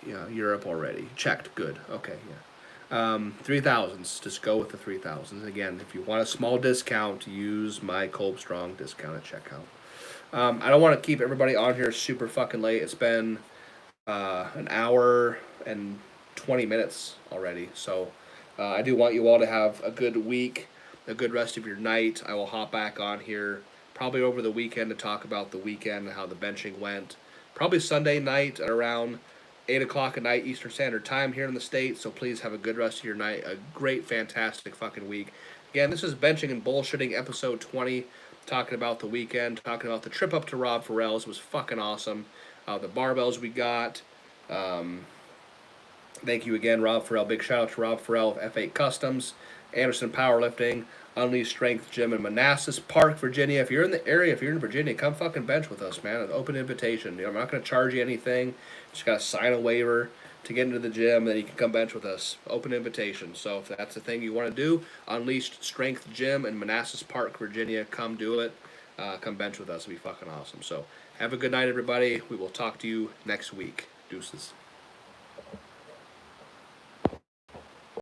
Europe already. Checked. Good. Okay. Yeah. 3,000s. Just go with the 3,000s. Again, if you want a small discount, use my Kolb Strong discount at checkout. I don't want to keep everybody on here super fucking late. It's been an hour and 20 minutes already. So I do want you all to have a good week, a good rest of your night. I will hop back on here probably over the weekend to talk about the weekend and how the benching went. Probably Sunday night at around 8 o'clock at night Eastern Standard Time here in the States, so please have a good rest of your night. A great, fantastic fucking week. Again, this is Benching and Bullshitting, episode 20, talking about the weekend, talking about the trip up to Rob Farrell's. It was fucking awesome. The barbells we got, Thank you again, Rob Farrell. Big shout out to Rob Farrell of F8 Customs, Anderson Powerlifting, Unleashed Strength Gym in Manassas Park, Virginia. If you're in the area, if you're in Virginia, come fucking bench with us, man. An open invitation. I'm not going to charge you anything. Just got to sign a waiver to get into the gym, then you can come bench with us. Open invitation. So if that's the thing you want to do, Unleashed Strength Gym in Manassas Park, Virginia, come do it. Come bench with us. It'll be fucking awesome. So have a good night, everybody. We will talk to you next week. Deuces.